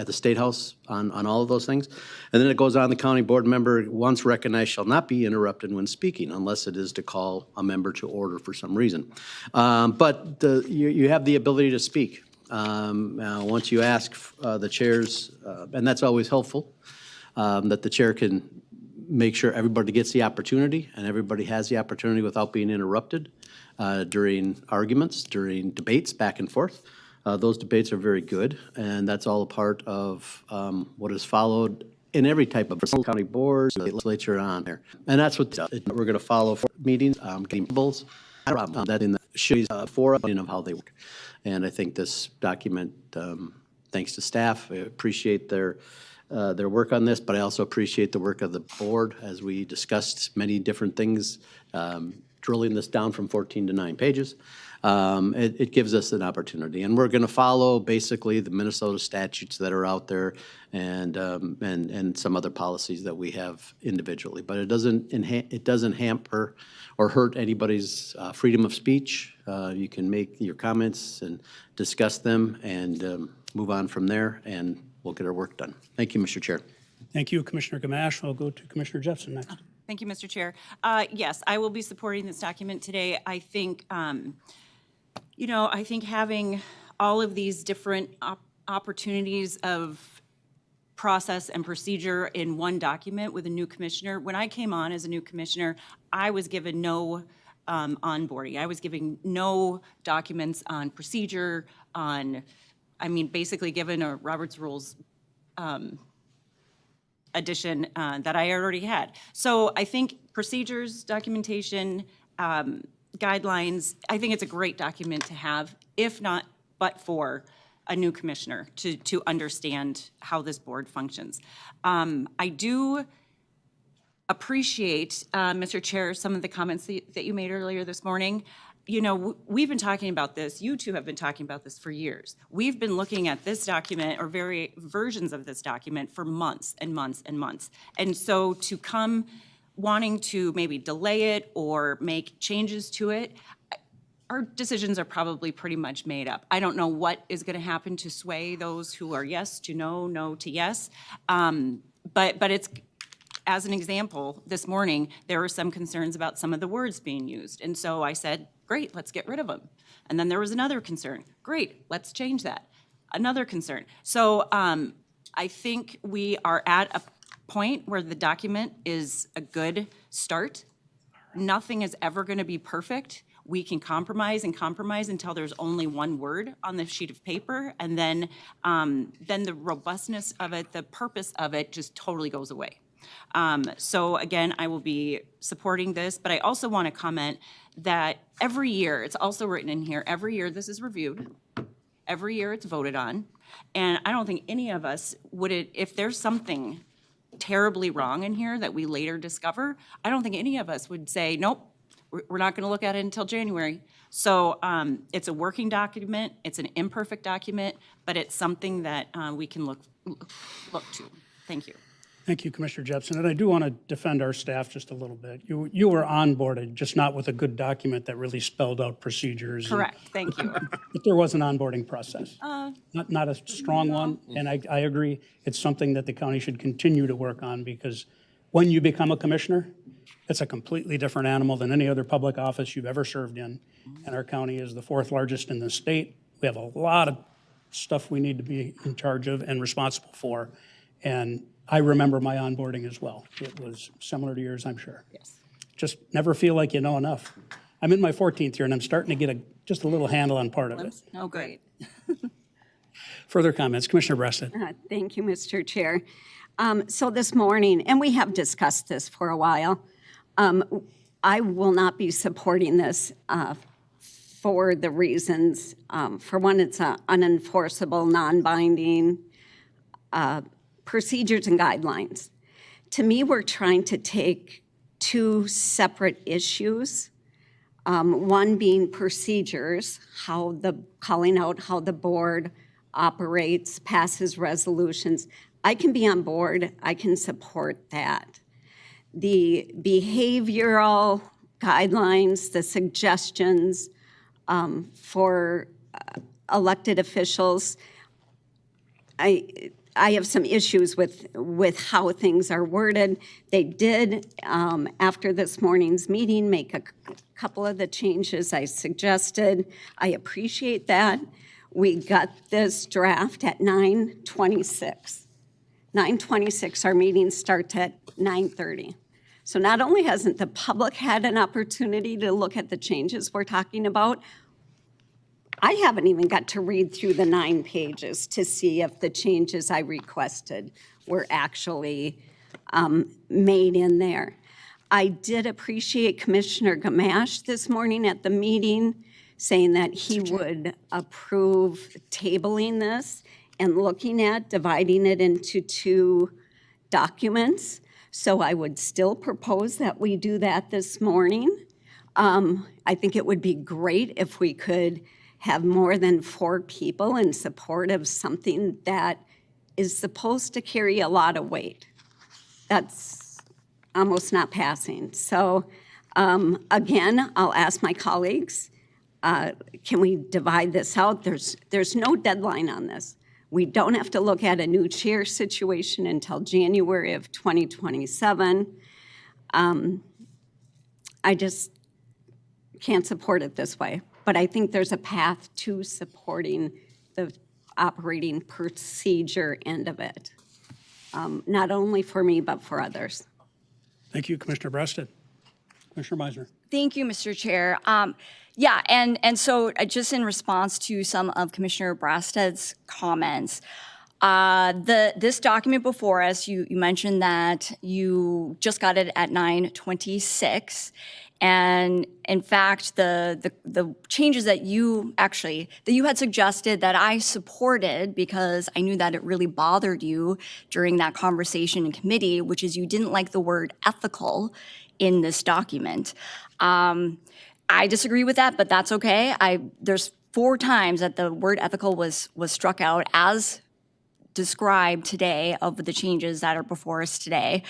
State House on all of those things. And then it goes on, the county board member, once recognized, shall not be interrupted when speaking unless it is to call a member to order for some reason. But you have the ability to speak. Once you ask the chairs, and that's always helpful, that the chair can make sure everybody gets the opportunity and everybody has the opportunity without being interrupted during arguments, during debates back and forth. Those debates are very good, and that's all a part of what is followed in every type of county board, legislature on there. And that's what we're going to follow for meetings, getting bills, that in the shows forum of how they work. And I think this document, thanks to staff, I appreciate their work on this, but I also appreciate the work of the board as we discussed many different things, drilling this down from 14 to 9 pages. It gives us an opportunity, and we're going to follow basically the Minnesota statutes that are out there and some other policies that we have individually. But it doesn't hamper or hurt anybody's freedom of speech. You can make your comments and discuss them and move on from there, and we'll get our work done. Thank you, Mr. Chair. Thank you, Commissioner Gamache. I'll go to Commissioner Jepson next. Thank you, Mr. Chair. Yes, I will be supporting this document today. I think, I think having all of these different opportunities of process and procedure in one document with a new commissioner. When I came on as a new commissioner, I was given no onboarding. I was given no documents on procedure, basically given a Robert's Rules edition that I already had. So I think procedures, documentation, guidelines, I think it's a great document to have, if not but for a new commissioner to understand how this board functions. I do appreciate, Mr. Chair, some of the comments that you made earlier this morning. We've been talking about this, you two have been talking about this for years. We've been looking at this document or versions of this document for months and months and months. And so to come wanting to maybe delay it or make changes to it, our decisions are probably pretty much made up. I don't know what is going to happen to sway those who are yes to no, no to yes. But it's, as an example, this morning, there were some concerns about some of the words being used. And so I said, great, let's get rid of them. And then there was another concern. Great, let's change that. Another concern. So I think we are at a point where the document is a good start. Nothing is ever going to be perfect. We can compromise and compromise until there's only one word on the sheet of paper, and then the robustness of it, the purpose of it just totally goes away. So again, I will be supporting this, but I also want to comment that every year, it's also written in here, every year this is reviewed, every year it's voted on, and I don't think any of us if there's something terribly wrong in here that we later discover, I don't think any of us would say, nope, we're not going to look at it until January. So it's a working document, it's an imperfect document, but it's something that we can look to. Thank you. Thank you, Commissioner Jepson. And I do want to defend our staff just a little bit. You were onboarded, just not with a good document that really spelled out procedures. Correct, thank you. But there was an onboarding process. Not a strong one, and I agree. It's something that the county should continue to work on, because when you become a commissioner, it's a completely different animal than any other public office you've ever served in. And our county is the 4th largest in the state. We have a lot of stuff we need to be in charge of and responsible for. And I remember my onboarding as well. It was similar to yours, I'm sure. Yes. Just never feel like you know enough. I'm in my 14th year, and I'm starting to get just a little handle on part of it. Oh, great. Further comments? Commissioner Breasted. Thank you, Mr. Chair. So this morning, and we have discussed this for a while, I will not be supporting this for the reasons. For one, it's an unenforceable, non-binding procedures and guidelines. To me, we're trying to take two separate issues. One being procedures, calling out how the board operates, passes resolutions. I can be on board, I can support that. The behavioral guidelines, the suggestions for elected officials, I have some issues with how things are worded. They did, after this morning's meeting, make a couple of the changes I suggested. I appreciate that. We got this draft at 9:26. 9:26, our meeting starts at 9:30. So not only hasn't the public had an opportunity to look at the changes we're talking about, I haven't even got to read through the 9 pages to see if the changes I requested were actually made in there. I did appreciate Commissioner Gamache this morning at the meeting saying that he would approve tabling this and looking at dividing it into 2 documents. So I would still propose that we do that this morning. I think it would be great if we could have more than 4 people in support of something that is supposed to carry a lot of weight. That's almost not passing. So again, I'll ask my colleagues, can we divide this out? There's no deadline on this. We don't have to look at a new chair situation until January of 2027. I just can't support it this way. But I think there's a path to supporting the operating procedure end of it, not only for me, but for others. Thank you, Commissioner Breasted. Commissioner Meisner. Thank you, Mr. Chair. Yeah, and so just in response to some of Commissioner Brasted's comments, this document before us, you mentioned that you just got it at 9:26. And in fact, the changes that you had suggested that I supported because I knew that it really bothered you during that conversation in committee, which is you didn't like the word ethical in this document. I disagree with that, but that's okay. There's 4 times that the word ethical was struck out as described today of the changes that are before us today.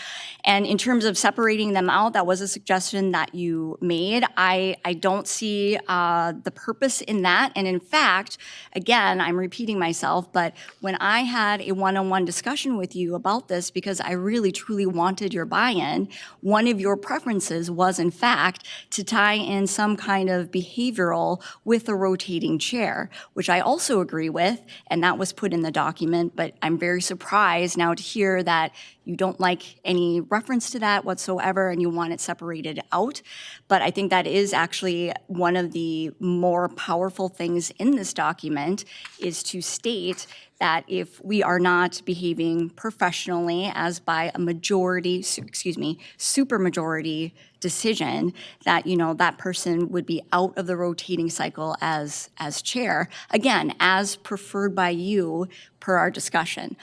And in terms of separating them out, that was a suggestion that you made. I don't see the purpose in that. And in fact, again, I'm repeating myself, but when I had a one-on-one discussion with you about this, because I really truly wanted your buy-in, one of your preferences was in fact to tie in some kind of behavioral with a rotating chair, which I also agree with, and that was put in the document, but I'm very surprised now to hear that you don't like any reference to that whatsoever and you want it separated out. But I think that is actually one of the more powerful things in this document is to state that if we are not behaving professionally as by a majority, supermajority decision, that, that person would be out of the rotating cycle as chair, again, as preferred by you per our discussion.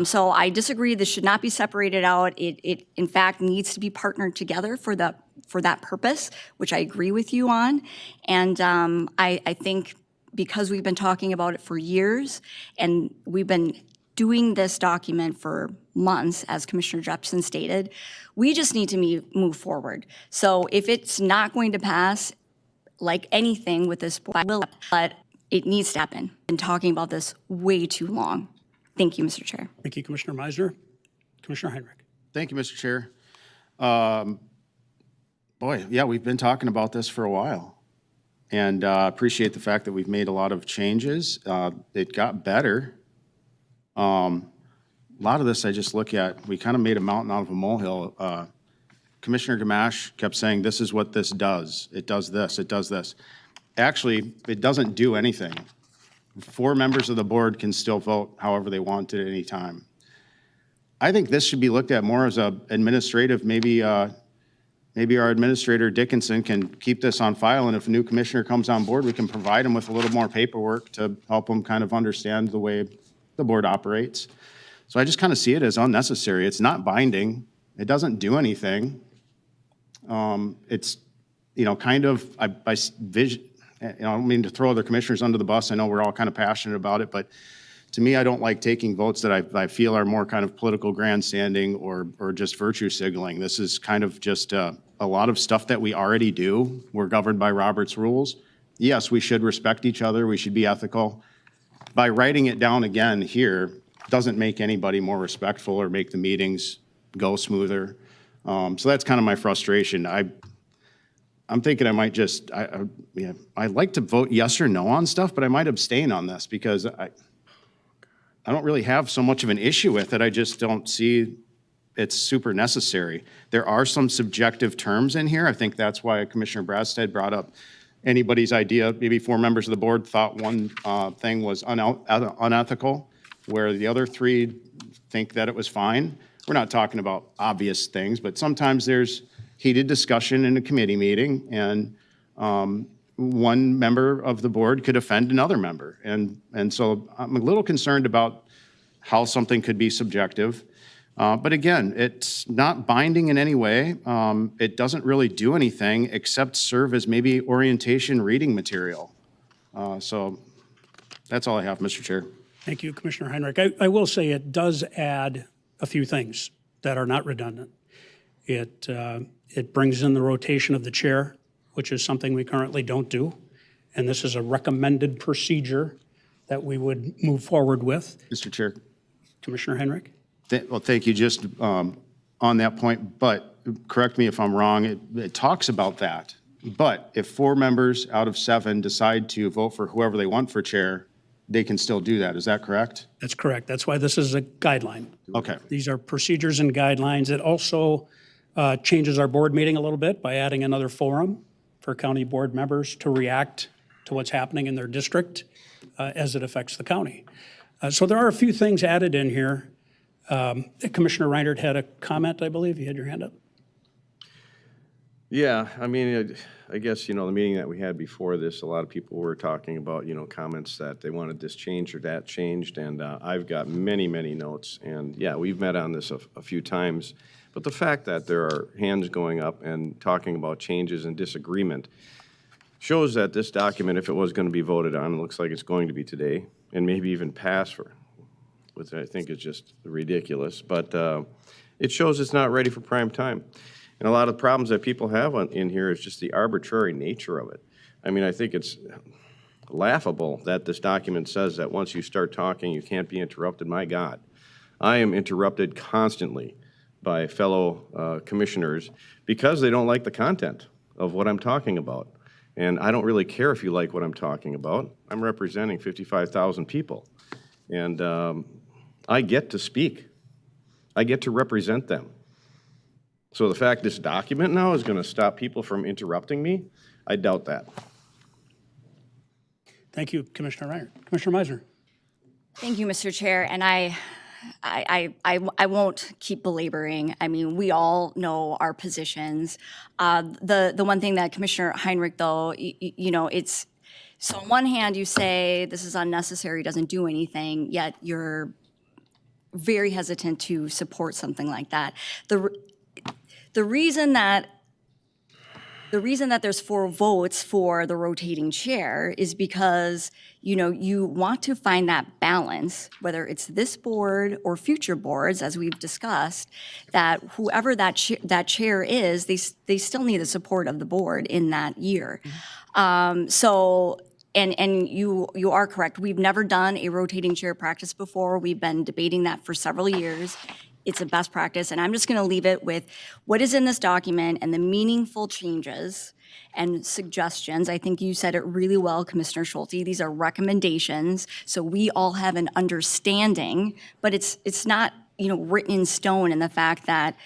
So I disagree, this should not be separated out. It in fact needs to be partnered together for that purpose, which I agree with you on. And I think because we've been talking about it for years and we've been doing this document for months, as Commissioner Jepson stated, we just need to move forward. So if it's not going to pass, like anything with this, but it needs to happen. I've been talking about this way too long. Thank you, Mr. Chair. Thank you, Commissioner Meisner. Commissioner Heinrich. Thank you, Mr. Chair. Boy, yeah, we've been talking about this for a while. And appreciate the fact that we've made a lot of changes. It got better. A lot of this I just look at, we kind of made a mountain out of a molehill. Commissioner Gamache kept saying, this is what this does. It does this, it does this. Actually, it doesn't do anything. 4 members of the board can still vote however they want at any time. I think this should be looked at more as a administrative, maybe our administrator Dickinson can keep this on file, and if a new commissioner comes on board, we can provide them with a little more paperwork to help them kind of understand the way the board operates. So I just kind of see it as unnecessary. It's not binding. It doesn't do anything. It's, kind of, I don't mean to throw other commissioners under the bus. I know we're all kind of passionate about it, but to me, I don't like taking votes that I feel are more kind of political grandstanding or just virtue signaling. This is kind of just a lot of stuff that we already do. We're governed by Robert's rules. Yes, we should respect each other. We should be ethical. By writing it down again here doesn't make anybody more respectful or make the meetings go smoother. So that's kind of my frustration. I'm thinking I might just, I'd like to vote yes or no on stuff, but I might abstain on this because I don't really have so much of an issue with it. I just don't see it's super necessary. There are some subjective terms in here. I think that's why Commissioner Brasted brought up anybody's idea. Maybe 4 members of the board thought one thing was unethical, where the other 3 think that it was fine. We're not talking about obvious things, but sometimes there's heated discussion in a committee meeting, and one member of the board could offend another member. And so I'm a little concerned about how something could be subjective. But again, it's not binding in any way. It doesn't really do anything except serve as maybe orientation reading material. So that's all I have, Mr. Chair. Thank you, Commissioner Heinrich. I will say it does add a few things that are not redundant. It brings in the rotation of the chair, which is something we currently don't do. And this is a recommended procedure that we would move forward with. Mr. Chair. Commissioner Heinrich? Well, thank you. Just on that point, but correct me if I'm wrong, it talks about that. But if 4 members out of 7 decide to vote for whoever they want for chair, they can still do that. Is that correct? That's correct. That's why this is a guideline. Okay. These are procedures and guidelines. It also changes our board meeting a little bit by adding another forum for county board members to react to what's happening in their district as it affects the county. So there are a few things added in here. Commissioner Reinert had a comment, I believe. You had your hand up. Yeah, I mean, I guess, the meeting that we had before this, a lot of people were talking about, comments that they wanted this changed or that changed, and I've got many, many notes, and yeah, we've met on this a few times, but the fact that there are hands going up and talking about changes and disagreement shows that this document, if it was going to be voted on, it looks like it's going to be today, and maybe even pass which I think is just ridiculous, but it shows it's not ready for prime time. And a lot of problems that people have in here is just the arbitrary nature of it. I mean, I think it's laughable that this document says that once you start talking, you can't be interrupted. My God, I am interrupted constantly by fellow commissioners because they don't like the content of what I'm talking about. And I don't really care if you like what I'm talking about. I'm representing 55,000 people. And I get to speak. I get to represent them. So the fact this document now is going to stop people from interrupting me, I doubt that. Thank you, Commissioner Reiner. Commissioner Meisner. Thank you, Mr. Chair, and I won't keep belaboring. I mean, we all know our positions. The one thing that Commissioner Heinrich, though, you know, it's, so on one hand, you say this is unnecessary, doesn't do anything, yet you're very hesitant to support something like that. The reason that there's 4 votes for the rotating chair is because, you know, you want to find that balance, whether it's this board or future boards, as we've discussed, that whoever that chair is, they still need the support of the board in that year. So, and you are correct. We've never done a rotating chair practice before. We've been debating that for several years. It's a best practice, and I'm just going to leave it with what is in this document and the meaningful changes and suggestions. I think you said it really well, Commissioner Schulte. These are recommendations, so we all have an understanding, but it's not, you know, written in stone in the fact that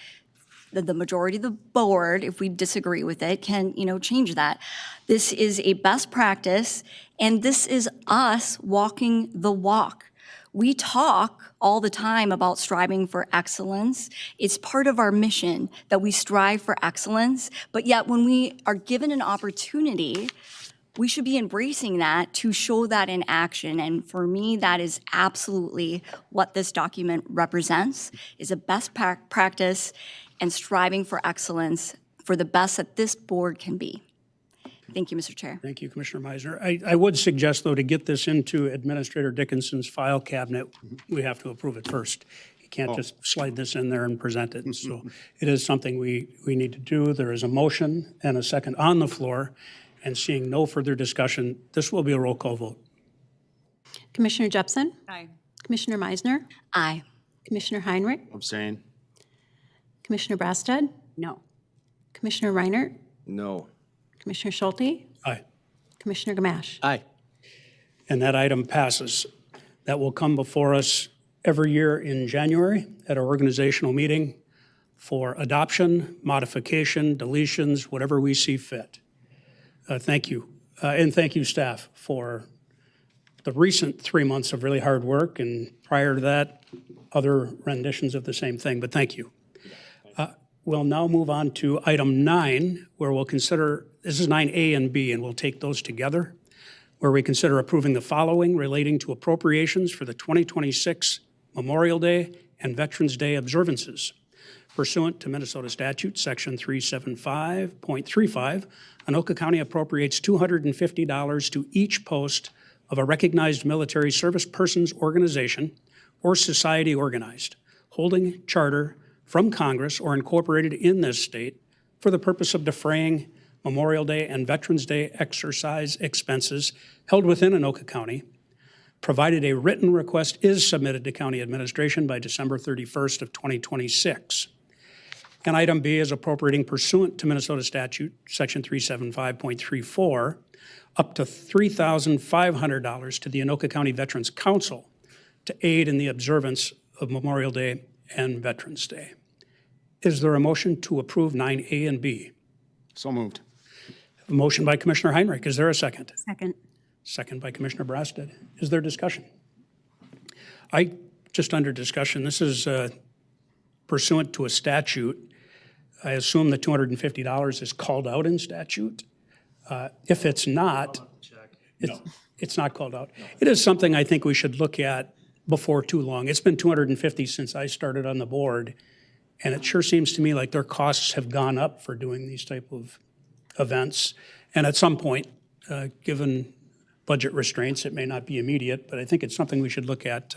the majority of the board, if we disagree with it, can, you know, change that. This is a best practice, and this is us walking the walk. We talk all the time about striving for excellence. It's part of our mission that we strive for excellence, but yet when we are given an opportunity, we should be embracing that to show that in action. And for me, that is absolutely what this document represents, is a best practice and striving for excellence for the best that this board can be. Thank you, Mr. Chair. Thank you, Commissioner Meisner. I would suggest, though, to get this into Administrator Dickinson's file cabinet, we have to approve it first. You can't just slide this in there and present it. So it is something we need to do. There is a motion and a second on the floor, and seeing no further discussion, this will be a roll call vote. Commissioner Jepsen? Aye. Commissioner Meisner? Aye. Commissioner Heinrich? Abstain. Commissioner Brasted? No. Commissioner Reiner? No. Commissioner Schulte? Aye. Commissioner Gamache? Aye. And that item passes. That will come before us every year in January at our organizational meeting for adoption, modification, deletions, whatever we see fit. Thank you. And thank you, staff, for the recent 3 months of really hard work, and prior to that, other renditions of the same thing, but thank you. We'll now move on to item 9, where we'll consider, this is 9A and B, and we'll take those together, where we consider approving the following relating to appropriations for the 2026 Memorial Day and Veterans Day observances. Pursuant to Minnesota statute, section 375.35, Anoka County appropriates $250 to each post of a recognized military service persons organization or society organized, holding charter from Congress or incorporated in this state for the purpose of defraying Memorial Day and Veterans Day exercise expenses held within Anoka County, provided a written request is submitted to county administration by December 31st of 2026. And item B is appropriating pursuant to Minnesota statute, section 375.34, up to $3,500 to the Anoka County Veterans Council to aid in the observance of Memorial Day and Veterans Day. Is there a motion to approve 9A and B? So moved. A motion by Commissioner Heinrich. Is there a second? Second. Second by Commissioner Brasted. Is there discussion? Just under discussion, this is pursuant to a statute. I assume the $250 is called out in statute. If it's not, it's not called out. It is something I think we should look at before too long. It's been $250 since I started on the board, and it sure seems to me like their costs have gone up for doing these type of events. And at some point, given budget restraints, it may not be immediate, but I think it's something we should look at,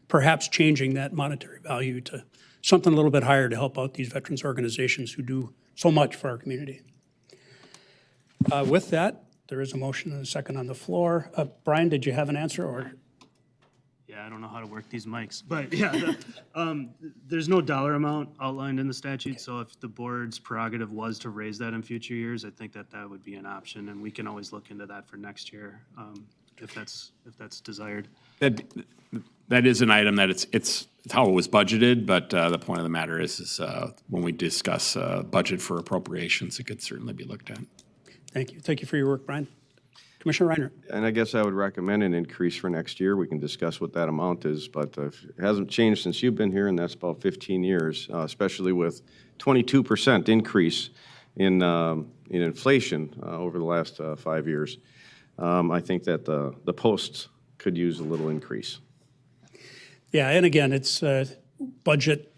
perhaps changing that monetary value to something a little bit higher to help out these veterans organizations who do so much for our community. With that, there is a motion and a second on the floor. Brian, did you have an answer, or? Yeah, I don't know how to work these mics, but yeah, there's no dollar amount outlined in the statute, so if the board's prerogative was to raise that in future years, I think that would be an option, and we can always look into that for next year. if that's desired. That is an item that it's how it was budgeted, but the point of the matter is when we discuss budget for appropriations, it could certainly be looked at. Thank you. Thank you for your work, Brian. Commissioner Reiner. And I guess I would recommend an increase for next year. We can discuss what that amount is, but it hasn't changed since you've been here, and that's about 15 years, especially with 22% increase in inflation over the last 5 years. I think that the posts could use a little increase. Yeah, and again, it's budget.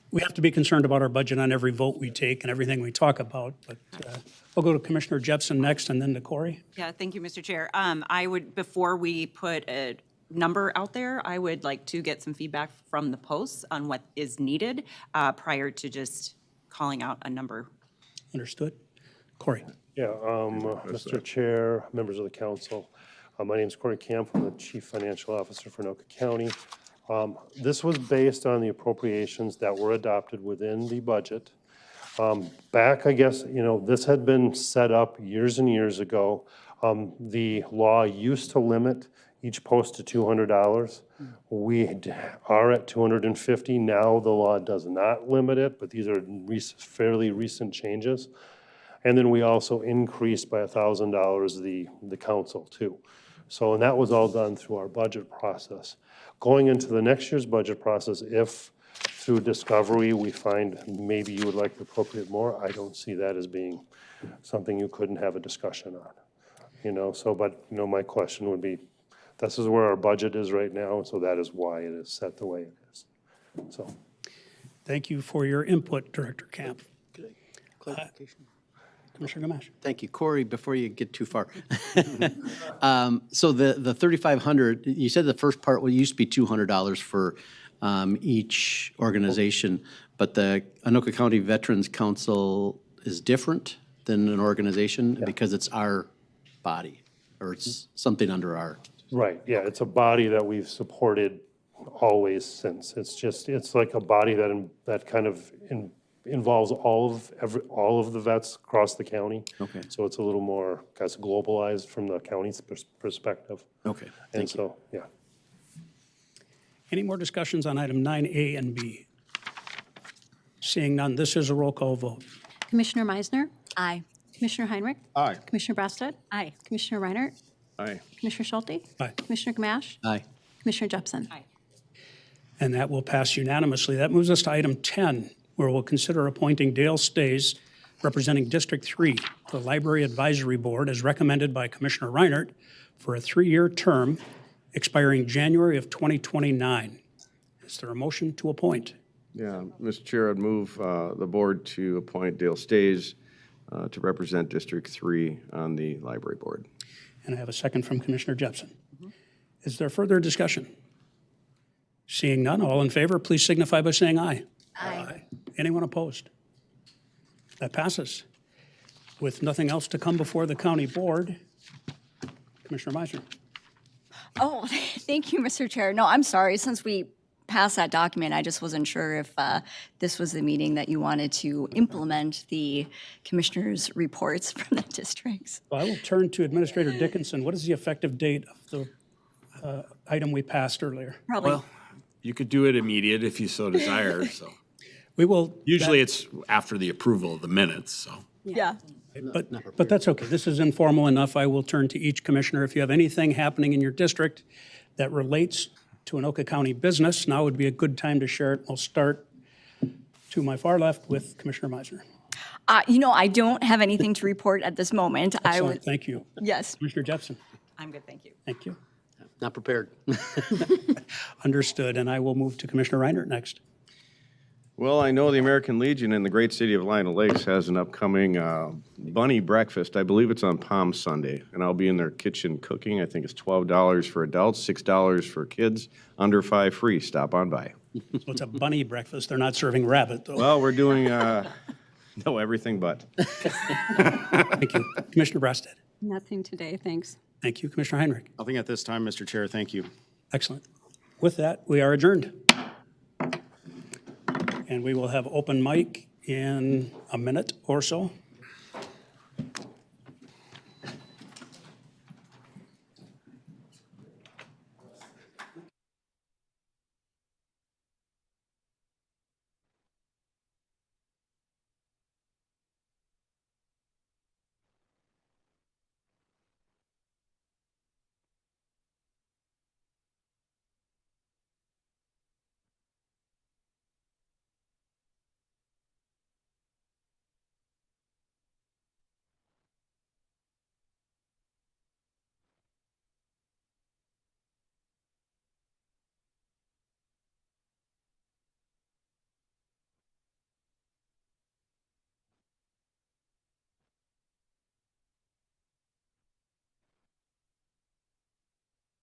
We have to be concerned about our budget on every vote we take and everything we talk about, but I'll go to Commissioner Jepson next and then to Corey. Yeah, thank you, Mr. Chair. I would, before we put a number out there, I would like to get some feedback from the posts on what is needed prior to just calling out a number. Understood. Corey. Yeah, Mr. Chair, members of the council, my name is Corey Camp. I'm the Chief Financial Officer for Anoka County. This was based on the appropriations that were adopted within the budget. Back, I guess, this had been set up years and years ago. The law used to limit each post to $200. We are at $250 now. The law does not limit it, but these are fairly recent changes. And then we also increased by $1,000 the council too. So, and that was all done through our budget process. Going into the next year's budget process, if through discovery we find maybe you would like to appropriate more, I don't see that as being something you couldn't have a discussion on. So, but, my question would be, this is where our budget is right now, so that is why it is set the way it is. So. Thank you for your input, Director Camp. Clarification. Commissioner Gamache. Thank you. Corey, before you get too far. So the 3,500, you said the first part used to be $200 for each organization, but the Anoka County Veterans Council is different than an organization because it's our body, or it's something under our. Right, yeah, it's a body that we've supported always since. It's like a body that kind of involves all of the vets across the county. Okay. So it's a little more, globalized from the county's perspective. Okay, And so, yeah. Any more discussions on item 9A and B? Seeing none, this is a roll call vote. Commissioner Meisner? Aye. Commissioner Heinrich? Aye. Commissioner Brassad? Aye. Commissioner Reinert? Aye. Commissioner Schulte? Aye. Commissioner Gamache? Aye. Commissioner Jepson? Aye. And that will pass unanimously. That moves us to item 10, where we'll consider appointing Dale Stays, representing District 3, to the Library Advisory Board as recommended by Commissioner Reinert for a 3-year term expiring January of 2029. Is there a motion to appoint? Yeah, Mr. Chair, I'd move the board to appoint Dale Stays to represent District 3 on the library board. And I have a second from Commissioner Jepson. Is there further discussion? Seeing none, all in favor, please signify by saying aye. Aye. Anyone opposed? That passes. With nothing else to come before the county board, Commissioner Meisner. Oh, thank you, Mr. Chair. No, I'm sorry. Since we passed that document, I just wasn't sure if this was the meeting that you wanted to implement the commissioners' reports from the districts. Well, I will turn to Administrator Dickinson. What is the effective date of the item we passed earlier? Probably. Well, you could do it immediate if you so desire, so. We will. Usually it's after the approval of the minutes, so. Yeah. But that's okay. This is informal enough. I will turn to each commissioner. If you have anything happening in your district that relates to Anoka County business, now would be a good time to share it. I'll start to my far left with Commissioner Meisner. I don't have anything to report at this moment. Excellent. Thank you. Yes. Commissioner Jepson. I'm good, thank you. Thank you. Not prepared. Understood. And I will move to Commissioner Reinert next. Well, I know the American Legion in the great city of Lina Lakes has an upcoming bunny breakfast. I believe it's on Palm Sunday, and I'll be in their kitchen cooking. I think it's $12 for adults, $6 for kids, under 5 free. Stop on by. So it's a bunny breakfast. They're not serving rabbit, though. Well, we're doing, no, everything but. Thank you. Commissioner Brassad. Nothing today, thanks. Thank you. Commissioner Heinrich. Nothing at this time, Mr. Chair. Thank you. Excellent. With that, we are adjourned. And we will have open mic in a minute or so.